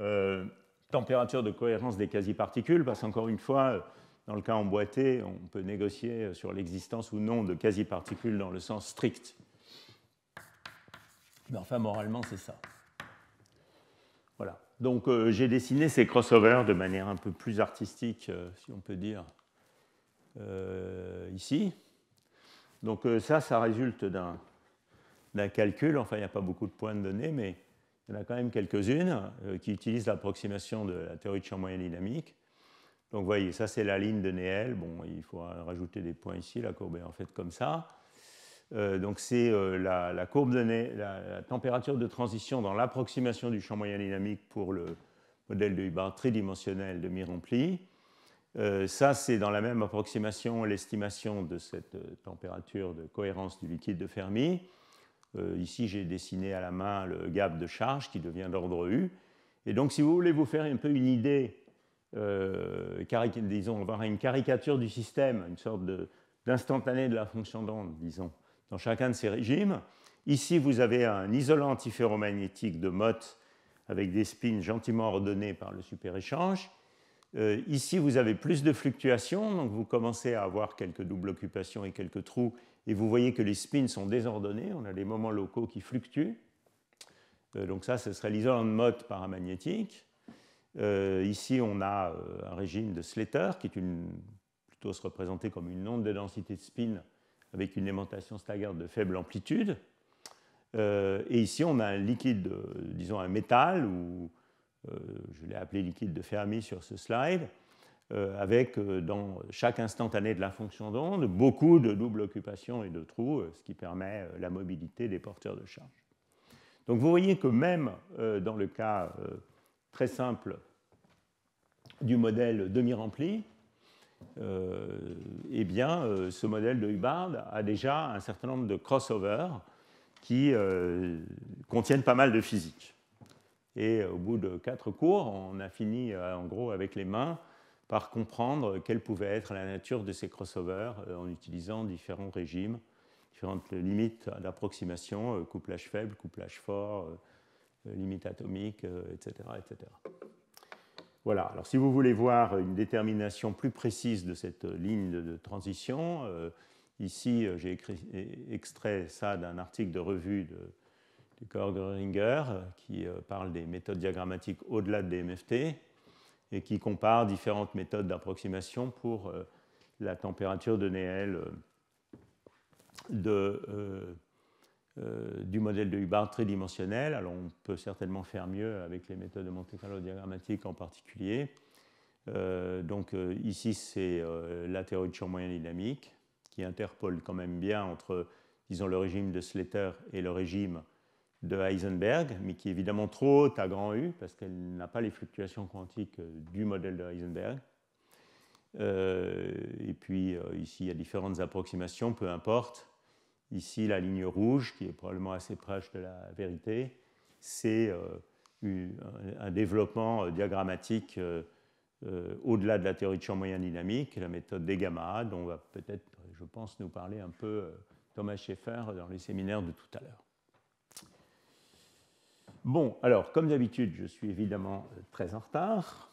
température de cohérence des quasi-particules, parce qu'encore une fois, dans le cas emboîté, on peut négocier sur l'existence ou non de quasi-particules dans le sens strict. Mais enfin, moralement, c'est ça. Voilà. Donc, j'ai dessiné ces crossovers de manière un peu plus artistique, si on peut dire, ici. Donc, ça résulte d'un calcul. Enfin, il n'y a pas beaucoup de points de données, mais il y en a quand même quelques-unes qui utilisent l'approximation de la théorie de champ moyen dynamique. Donc, vous voyez, ça, c'est la ligne de Néel. Bon, il faut rajouter des points ici. La courbe est en fait comme ça. Donc, c'est la courbe de Néel, la température de transition dans l'approximation du champ moyen dynamique pour le modèle de Hubbard tridimensionnel de mi-rempli. Ça, c'est dans la même approximation l'estimation de cette température de cohérence du liquide de Fermi. Ici, j'ai dessiné à la main le gap de charge qui devient d'ordre U. Et donc, si vous voulez vous faire un peu une idée, disons, avoir une caricature du système, une sorte d'instantané de la fonction d'onde, disons, dans chacun de ces régimes, ici, vous avez un isolant antiferromagnétique de Mott avec des spins gentiment ordonnés par le superéchange. Ici, vous avez plus de fluctuations, donc vous commencez à avoir quelques doubles occupations et quelques trous, et vous voyez que les spins sont désordonnés, on a des moments locaux qui fluctuent. Donc ça, ce serait l'isolant de Mott paramagnétique. Ici, on a un régime de Slater, qui est plutôt se représenter comme une onde de densité de spin avec une aimantation Stagger de faible amplitude. Et ici, on a un liquide, disons un métal, ou je l'ai appelé liquide de Fermi sur ce slide, avec dans chaque instantané de la fonction d'onde beaucoup de doubles occupations et de trous, ce qui permet la mobilité des porteurs de charge. Donc vous voyez que même dans le cas très simple du modèle demi-rempli, eh bien, ce modèle de Hubbard a déjà un certain nombre de crossovers qui contiennent pas mal de physique. Et au bout de 4 cours, on a fini en gros avec les mains par comprendre quelle pouvait être la nature de ces crossovers en utilisant différents régimes, différentes limites d'approximation, couplage faible, couplage fort, limite atomique, etc., etc. Voilà, alors si vous voulez voir une détermination plus précise de cette ligne de transition, ici j'ai extrait ça d'un article de revue de Korg-Ringer qui parle des méthodes diagrammatiques au-delà de DMFT et qui compare différentes méthodes d'approximation pour la température de Néel du modèle de Hubbard tridimensionnel. Alors on peut certainement faire mieux avec les méthodes de Monte-Carlo diagrammatique en particulier. Donc ici c'est la théorie de champ moyen dynamique qui interpole quand même bien entre, disons, le régime de Slater et le régime de Heisenberg, mais qui est évidemment trop haute à grand U, parce qu'elle n'a pas les fluctuations quantiques du modèle de Heisenberg. Et puis ici, il y a différentes approximations, peu importe. Ici, la ligne rouge, qui est probablement assez proche de la vérité, c'est un développement diagrammatique au-delà de la théorie de champ moyen dynamique, la méthode des gamma, dont va peut-être, je pense, nous parler un peu Thomas Schaeffer dans les séminaires de tout à l'heure. Bon, alors, comme d'habitude, je suis évidemment très en retard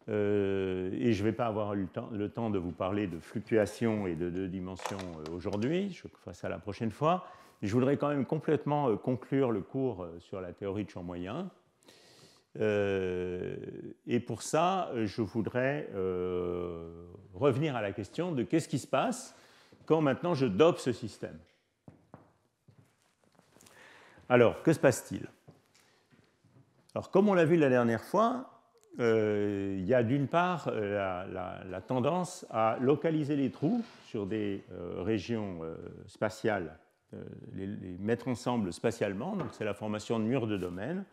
et je ne vais pas avoir le temps de vous parler de fluctuations et de deux dimensions aujourd'hui, je ferai ça la prochaine fois. Je voudrais quand même complètement conclure le cours sur la théorie de champ moyen. Et Et pour ça, je voudrais revenir à la question de qu'est-ce qui se passe quand maintenant je dope ce système. Alors, que se passe-t-il? Alors, comme on l'a vu la dernière fois, il y a d'une part la tendance à localiser les trous sur des régions spatiales, les mettre ensemble spatialement, donc c'est la formation de murs de domaine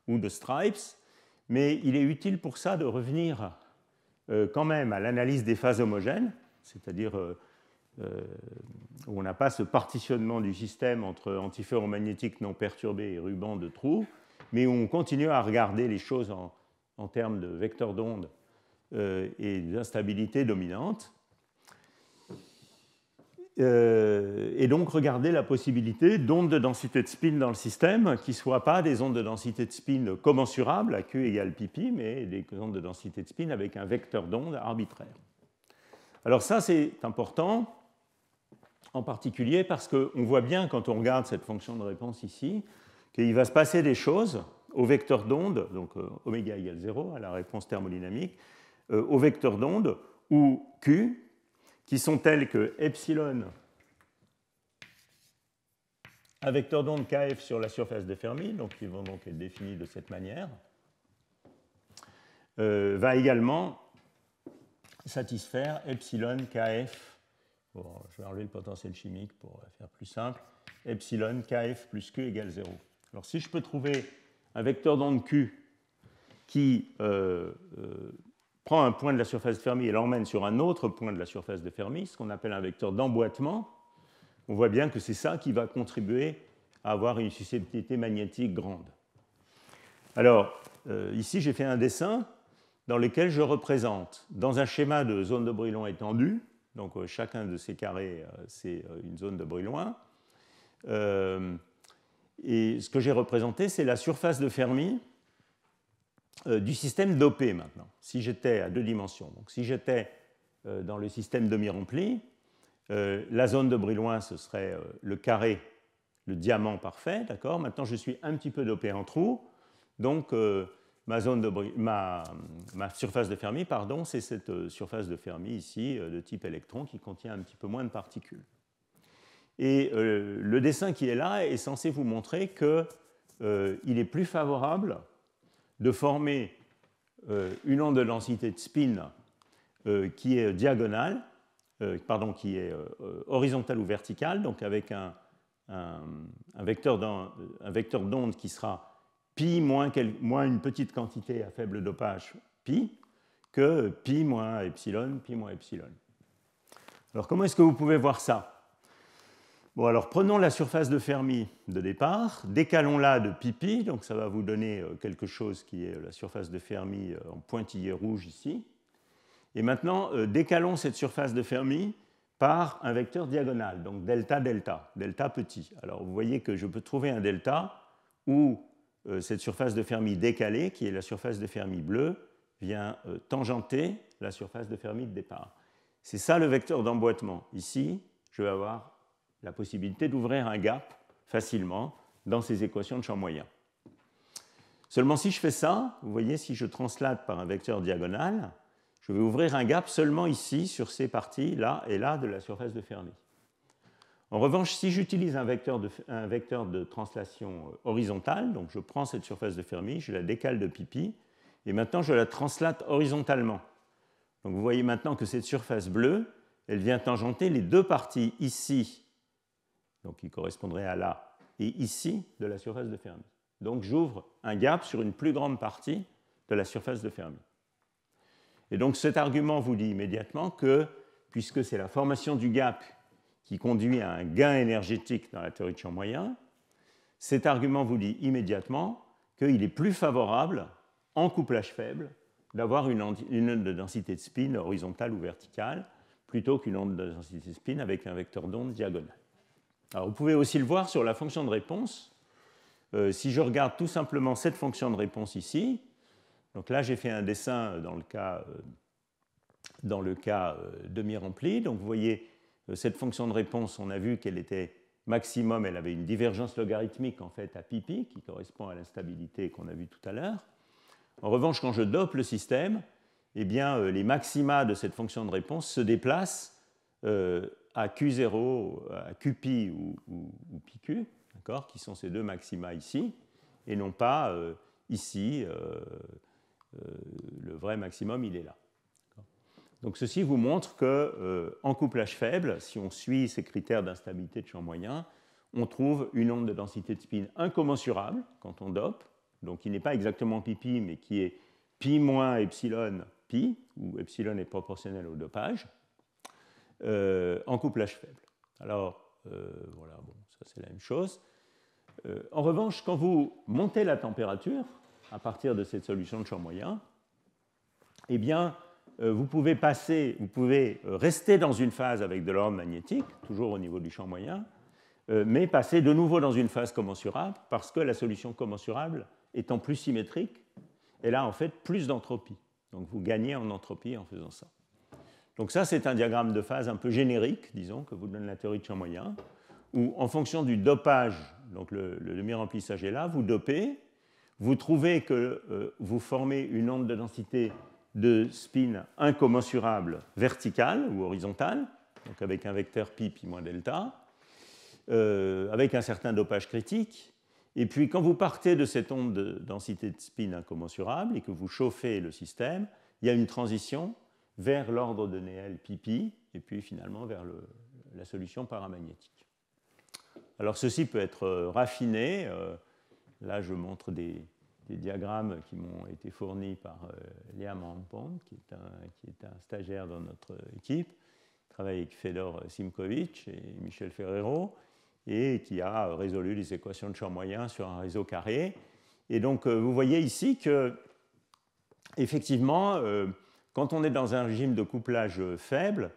ou de stripes, mais il est utile pour ça de revenir quand même à l'analyse des phases homogènes, c'est-à-dire où on n'a pas ce partitionnement du système entre antiferromagnétique non perturbé et ruban de trous, mais où on continue à regarder les choses en termes de vecteurs d'onde et d'instabilité dominante. Et donc regarder la possibilité d'ondes de densité de spin dans le système qui ne soient pas des ondes de densité de spin commensurables à Q égale pi, mais des ondes de densité de spin avec un vecteur d'onde arbitraire. Alors ça, c'est important, en particulier parce qu'on voit bien quand on regarde cette fonction de réponse ici, qu'il va se passer des choses au vecteur d'onde, donc oméga égale 0 à la réponse thermodynamique, au vecteur d'onde où Q, qui sont tels que epsilon, un vecteur d'onde kf sur la surface de Fermi, donc qui vont donc être définis de cette manière, va également satisfaire epsilon kf. Bon, je vais enlever le potentiel chimique pour faire plus simple. Epsilon kf plus q égale 0. Alors si je peux trouver un vecteur d'onde q qui prend un point de la surface de Fermi et l'emmène sur un autre point de la surface de Fermi, ce qu'on appelle un vecteur d'emboîtement, on voit bien que c'est ça qui va contribuer à avoir une susceptibilité magnétique grande. Alors, ici, j'ai fait un dessin dans lequel je représente, dans un schéma de zone de Brillouin étendue, donc chacun de ces carrés, c'est une zone de Brillouin, et ce que j'ai représenté, c'est la surface de Fermi du système dopé maintenant, si j'étais à deux dimensions. Donc, si j'étais dans le système demi-rempli, la zone de Brillouin, ce serait le carré, le diamant parfait, d'accord. Maintenant, je suis un petit peu dopé en trou, donc ma surface de Fermi, pardon, c'est cette surface de Fermi ici, de type électron, qui contient un petit peu moins de particules. Et le dessin qui est là est censé vous montrer qu'il est plus favorable de former une onde de densité de spin qui est diagonale, qui est horizontale ou verticale, donc avec un vecteur d'onde qui sera pi moins une petite quantité à faible dopage pi, que pi moins epsilon, pi moins epsilon. Alors comment est-ce que vous pouvez voir ça? Bon, alors prenons la surface de Fermi de départ, décalons-la de pi, donc ça va vous donner quelque chose qui est la surface de Fermi en pointillé rouge ici. Et maintenant, décalons cette surface de Fermi par un vecteur diagonal, donc delta, delta, delta petit. Alors vous voyez que je peux trouver un delta où cette surface de Fermi décalée, qui est la surface de Fermi bleue, vient tangenter la surface de Fermi de départ. C'est ça le vecteur d'emboîtement. Ici, je vais avoir la possibilité d'ouvrir un gap facilement dans ces équations de champ moyen. Seulement si je fais ça, vous voyez, si je translate par un vecteur diagonal, je vais ouvrir un gap seulement ici, sur ces parties, là et là, de la surface de Fermi. En revanche, si j'utilise un vecteur de translation horizontale, donc je prends cette surface de Fermi, je la décale de pi, et maintenant je la translate horizontalement. Donc vous voyez maintenant que cette surface bleue, elle vient tangenter les deux parties ici, donc qui correspondrait à là, et ici de la surface de Fermi. Donc j'ouvre un gap sur une plus grande partie de la surface de Fermi. Et donc cet argument vous dit immédiatement que, puisque c'est la formation du gap qui conduit à un gain énergétique dans la théorie de champ moyen, cet argument vous dit immédiatement qu'il est plus favorable, en couplage faible, d'avoir une onde de densité de spin horizontale ou verticale, plutôt qu'une onde de densité de spin avec un vecteur d'onde diagonal. Alors, vous pouvez aussi le voir sur la fonction de réponse. Si je regarde tout simplement cette fonction de réponse ici, donc là j'ai fait un dessin dans le cas demi-rempli. Donc vous voyez cette fonction de réponse, on a vu qu'elle était maximum, elle avait une divergence logarithmique en fait à pi, qui correspond à l'instabilité qu'on a vue tout à l'heure. En revanche, quand je dope le système, eh bien, les maxima de cette fonction de réponse se déplacent à Q0, à QPi ou PQ, qui sont ces deux maxima ici, et non pas ici, le vrai maximum, il est là. Donc ceci vous montre qu'en couplage faible, si on suit ces critères d'instabilité de champ moyen, on trouve une onde de densité de spin incommensurable quand on dope, donc qui n'est pas exactement pi, mais qui est pi moins epsilon pi, où epsilon est proportionnel au dopage, en couplage faible. Alors, voilà, bon, ça c'est la même chose. En revanche, quand vous montez la température à partir de cette solution de champ moyen, eh bien, vous pouvez rester dans une phase avec de l'ordre magnétique, toujours au niveau du champ moyen, mais passer de nouveau dans une phase commensurable, parce que la solution commensurable étant plus symétrique, elle a en fait plus d'entropie. Donc vous gagnez en entropie en faisant ça. Donc ça, c'est un diagramme de phase un peu générique, disons, que vous donne la théorie de champ moyen, où en fonction du dopage, donc le demi-remplissage est là, vous dopez, vous trouvez que vous formez une onde de densité de spin incommensurable verticale ou horizontale, donc avec un vecteur pi, pi moins delta, avec un certain dopage critique. Et puis quand vous partez de cette onde de densité de spin incommensurable et que vous chauffez le système, il y a une transition vers l'ordre de Néel pi, et puis finalement vers la solution paramagnétique. Alors ceci peut être raffiné. Là, je montre des diagrammes qui m'ont été fournis par Liam Rampont, qui est un stagiaire dans notre équipe, qui travaille avec Fedor Simkovic et Michel Ferrero, et qui a résolu les équations de champ moyen sur un réseau carré. Et donc, vous voyez ici que, effectivement, quand on est dans un régime de couplage faible,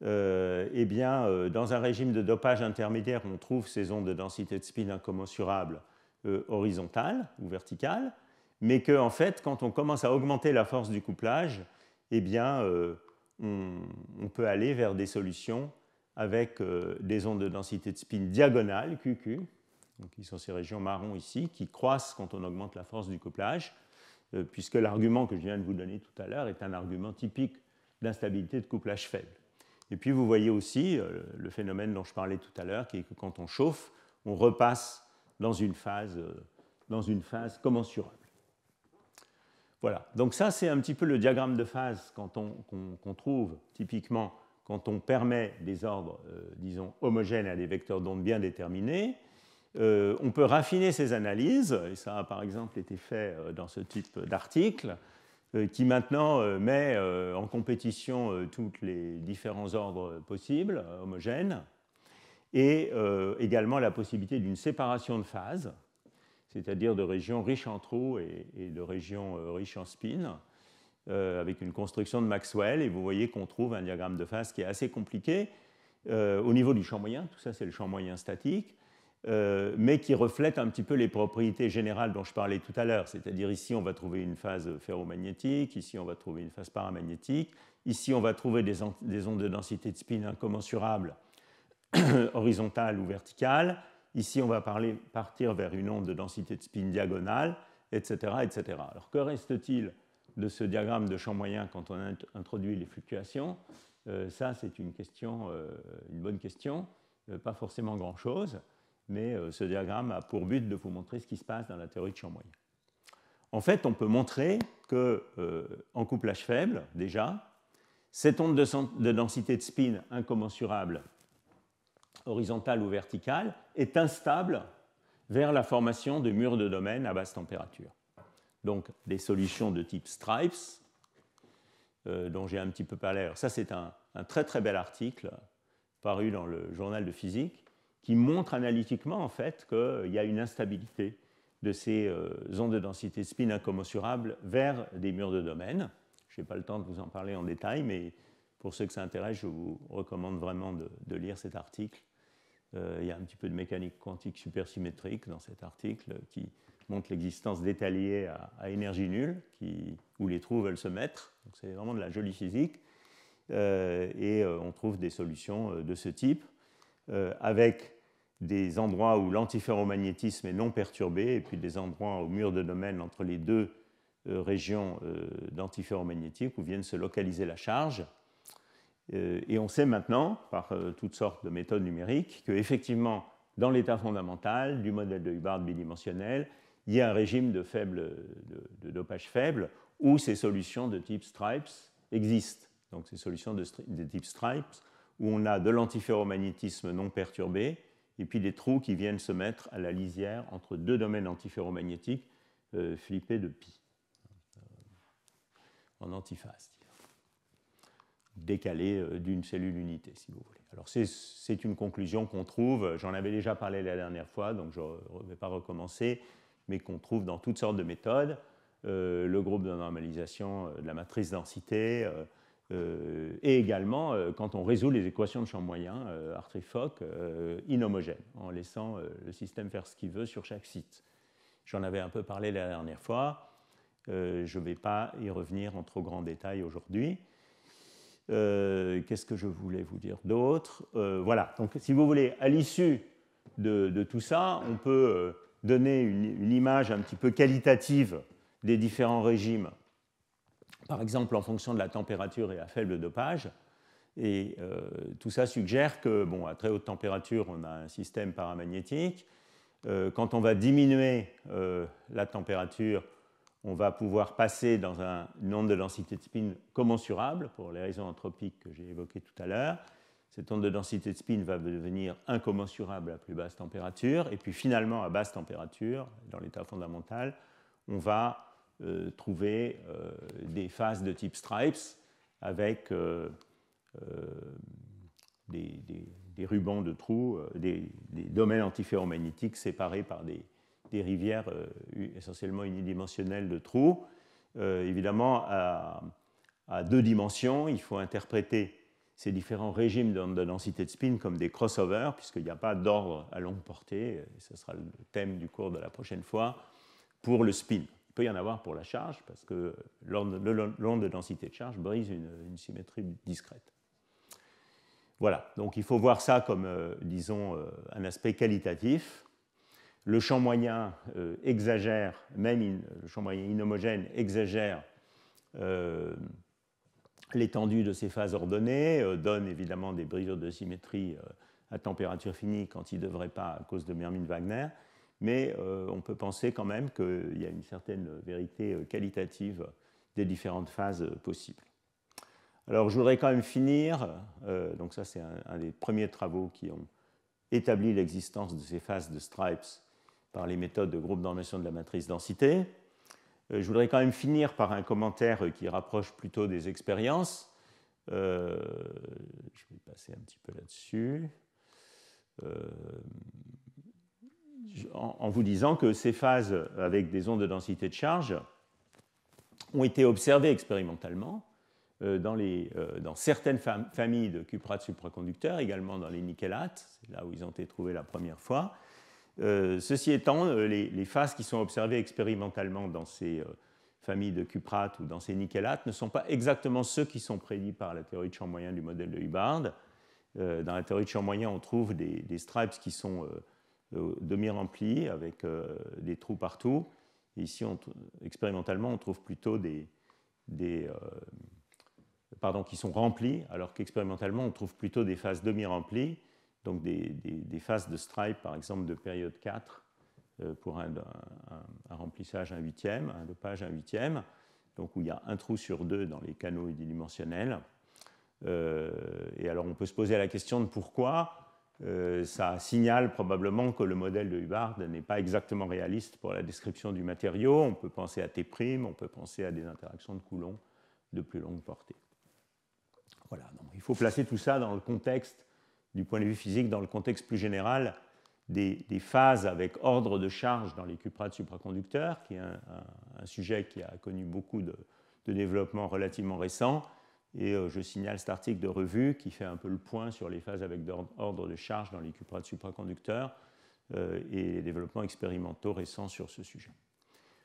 eh bien, dans un régime de dopage intermédiaire, on trouve ces ondes de densité de spin incommensurables horizontales ou verticales, mais qu'en en fait, quand on commence à augmenter la force du couplage, eh bien, on peut aller vers des solutions avec des ondes de densité de spin diagonales, QQ, donc qui sont ces régions marron ici, qui croissent quand on augmente la force du couplage, puisque l'argument que je viens de vous donner tout à l'heure est un argument typique d'instabilité de couplage faible. Et puis vous voyez aussi le phénomène dont je parlais tout à l'heure, qui est que quand on chauffe, on repasse dans une phase commensurable. Voilà, donc ça c'est un petit peu le diagramme de phase qu'on trouve typiquement quand on permet des ordres, disons, homogènes à des vecteurs d'onde bien déterminés. On peut raffiner ces analyses, et ça a par exemple été fait dans ce type d'article, qui maintenant met en compétition tous les différents ordres possibles, homogènes, et également la possibilité d'une séparation de phases, c'est-à-dire de régions riches en trous et de régions riches en spin, avec une construction de Maxwell, et vous voyez qu'on trouve un diagramme de phase qui est assez compliqué au niveau du champ moyen, tout ça c'est le champ moyen statique, mais qui reflète un petit peu les propriétés générales dont je parlais tout à l'heure, c'est-à-dire ici on va trouver une phase ferromagnétique, ici on va trouver une phase paramagnétique, ici on va trouver des ondes de densité de spin incommensurables, horizontales ou verticales, ici on va partir vers une onde de densité de spin diagonale, etc., etc. Alors que reste-t-il de ce diagramme de champ moyen quand on introduit les fluctuations? Ça c'est une bonne question, pas forcément grand-chose, mais ce diagramme a pour but de vous montrer ce qui se passe dans la théorie de champ moyen. En fait, on peut montrer qu'en couplage faible, déjà, cette onde de densité de spin incommensurable, horizontale ou verticale, est instable vers la formation de murs de domaine à basse température. Donc, des solutions de type Stripes, dont j'ai un petit peu parlé. Alors, ça, c'est un très très bel article paru dans le journal de physique, qui montre analytiquement en fait qu'il y a une instabilité de ces ondes de densité spin incommensurables vers des murs de domaine. Je n'ai pas le temps de vous en parler en détail, mais pour ceux que ça intéresse, je vous recommande vraiment de lire cet article. Il y a un petit peu de mécanique quantique supersymétrique dans cet article qui montre l'existence d'étaliers à énergie nulle, où les trous veulent se mettre. Donc c'est vraiment de la jolie physique. Et on trouve des solutions de ce type, avec des endroits où l'antiferromagnétisme est non perturbé, et puis des endroits au mur de domaine entre les deux régions d'antiferromagnétique où viennent se localiser la charge. Et on sait maintenant, par toutes sortes de méthodes numériques, qu'effectivement, dans l'état fondamental du modèle de Hubbard bidimensionnel, il y a un régime de dopage faible où ces solutions de type stripes existent. Donc ces solutions de type stripes où on a de l'antiferromagnétisme non perturbé et puis des trous qui viennent se mettre à la lisière entre deux domaines antiferromagnétiques flippés de pi, en antiphase, décalés d'une cellule unité, si vous voulez. Alors c'est une conclusion qu'on trouve, j'en avais déjà parlé la dernière fois, donc je ne vais pas recommencer, mais qu'on trouve dans toutes sortes de méthodes. Le groupe de normalisation de la matrice densité, et également quand on résout les équations de champ moyen, Hartree-Fock, inhomogènes, en laissant le système faire ce qu'il veut sur chaque site. J'en avais un peu parlé la dernière fois, je ne vais pas y revenir en trop grand détail aujourd'hui. Qu'est-ce que je voulais vous dire d'autre? Voilà, donc si vous voulez, à l'issue de tout ça, on peut donner une image un petit peu qualitative des différents régimes, par exemple en fonction de la température et à faible dopage. Et tout ça suggère que, bon, à très haute température, on a un système paramagnétique. Quand on va diminuer la température, on va pouvoir passer dans une onde de densité de spin commensurable, pour les raisons anthropiques que j'ai évoquées tout à l'heure. Cette onde de densité de spin va devenir incommensurable à plus basse température. Et puis finalement, à basse température, dans l'état fondamental, on va trouver des phases de type stripes avec des rubans de trous, des domaines antiferromagnétiques séparés par des rivières essentiellement unidimensionnelles de trous. Évidemment, à deux dimensions, il faut interpréter ces différents régimes de densité de spin comme des crossovers, puisqu'il n'y a pas d'ordre à longue portée, et ce sera le thème du cours de la prochaine fois, pour le spin. Il peut y en avoir pour la charge, parce que l'onde de densité de charge brise une symétrie discrète. Voilà, donc il faut voir ça comme, disons, un aspect qualitatif. Le champ moyen exagère, même le champ moyen inhomogène exagère l'étendue de ces phases ordonnées, donne évidemment des brisures de symétrie à température finie quand il ne devrait pas à cause de Mermin-Wagner, mais on peut penser quand même qu'il y a une certaine vérité qualitative des différentes phases possibles. Alors je voudrais quand même finir, donc ça c'est un des premiers travaux qui ont établi l'existence de ces phases de stripes par les méthodes de groupe normalisation de la matrice densité. Je voudrais quand même finir par un commentaire qui rapproche plutôt des expériences. Je vais passer un petit peu là-dessus. En vous disant que ces phases avec des ondes de densité de charge ont été observées expérimentalement dans certaines familles de cuprates supraconducteurs, également dans les nickélates, c'est là où ils ont été trouvés la première fois. Ceci étant, les phases qui sont observées expérimentalement dans ces familles de cuprates ou dans ces nickélates ne sont pas exactement ceux qui sont prédits par la théorie de champ moyen du modèle de Hubbard. Dans la théorie de champ moyen, on trouve des stripes qui sont demi-remplis avec des trous partout. Et ici, expérimentalement, on trouve plutôt qui sont remplis, alors qu'expérimentalement, on trouve plutôt des phases demi-remplies, donc des phases de stripe, par exemple, de période 4, pour un remplissage 1/8, un dopage 1/8, donc où il y a un trou sur deux dans les canaux unidimensionnels. Et alors, on peut se poser la question de pourquoi. Ça signale probablement que le modèle de Hubbard n'est pas exactement réaliste pour la description du matériau. On peut penser à T', on peut penser à des interactions de Coulomb de plus longue portée. Voilà, donc il faut placer tout ça dans le contexte, du point de vue physique, dans le contexte plus général des phases avec ordre de charge dans les cuprates supraconducteurs, qui est un sujet qui a connu beaucoup de développement relativement récent. Et je signale cet article de revue qui fait un peu le point sur les phases avec ordre de charge dans les cuprates supraconducteurs et les développements expérimentaux récents sur ce sujet.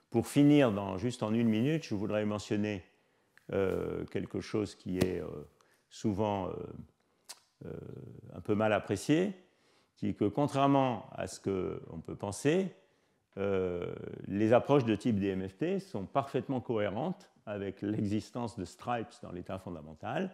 Pour finir, juste en une minute, je voudrais mentionner quelque chose qui est souvent un peu mal apprécié, qui est que contrairement à ce qu'on peut penser, les approches de type DMFT sont parfaitement cohérentes avec l'existence de stripes dans l'état fondamental.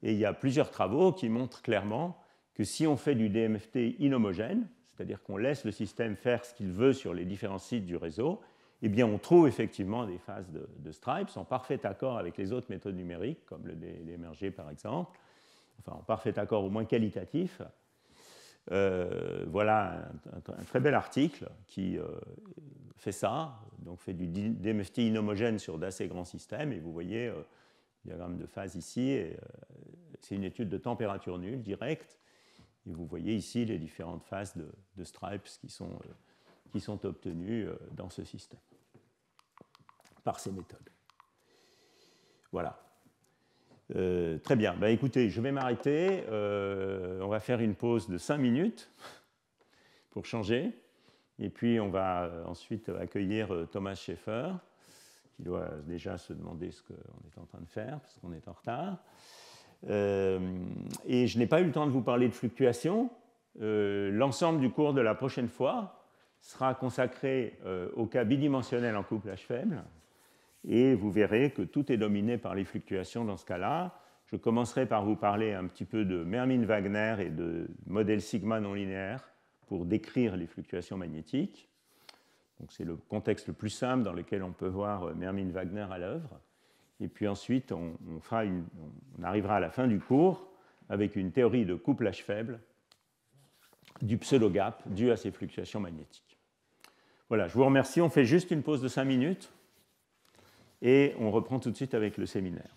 Et il y a plusieurs travaux qui montrent clairement que si on fait du DMFT inhomogène, c'est-à-dire qu'on laisse le système faire ce qu'il veut sur les différents sites du réseau, eh bien on trouve effectivement des phases de stripes en parfait accord avec les autres méthodes numériques, comme le DMRG par exemple, enfin en parfait accord au moins qualitatif. Voilà un très bel article qui fait ça, donc fait du DMFT inhomogène sur d'assez grands systèmes, et vous voyez le diagramme de phase ici, c'est une étude de température nulle directe, et vous voyez ici les différentes phases de stripes qui sont obtenues dans ce système par ces méthodes. Voilà. Très bien. Ben, écoutez, je vais m'arrêter. On va faire une pause de 5 minutes pour changer. Et puis, on va ensuite accueillir Thomas Schaeffer, qui doit déjà se demander ce qu'on est en train de faire, parce qu'on est en retard. Et je n'ai pas eu le temps de vous parler de fluctuation. L'ensemble du cours de la prochaine fois sera consacré au cas bidimensionnel en couplage faible. Et vous verrez que tout est dominé par les fluctuations dans ce cas-là. Je commencerai par vous parler un petit peu de Mermin-Wagner et de modèles sigma non linéaires pour décrire les fluctuations magnétiques. C'est le contexte le plus simple dans lequel on peut voir Mermin-Wagner à l'œuvre. Et puis ensuite, on arrivera à la fin du cours avec une théorie de couplage faible du pseudo-gap dû à ces fluctuations magnétiques. Voilà, je vous remercie. On fait juste une pause de 5 minutes et on reprend tout de suite avec le séminaire.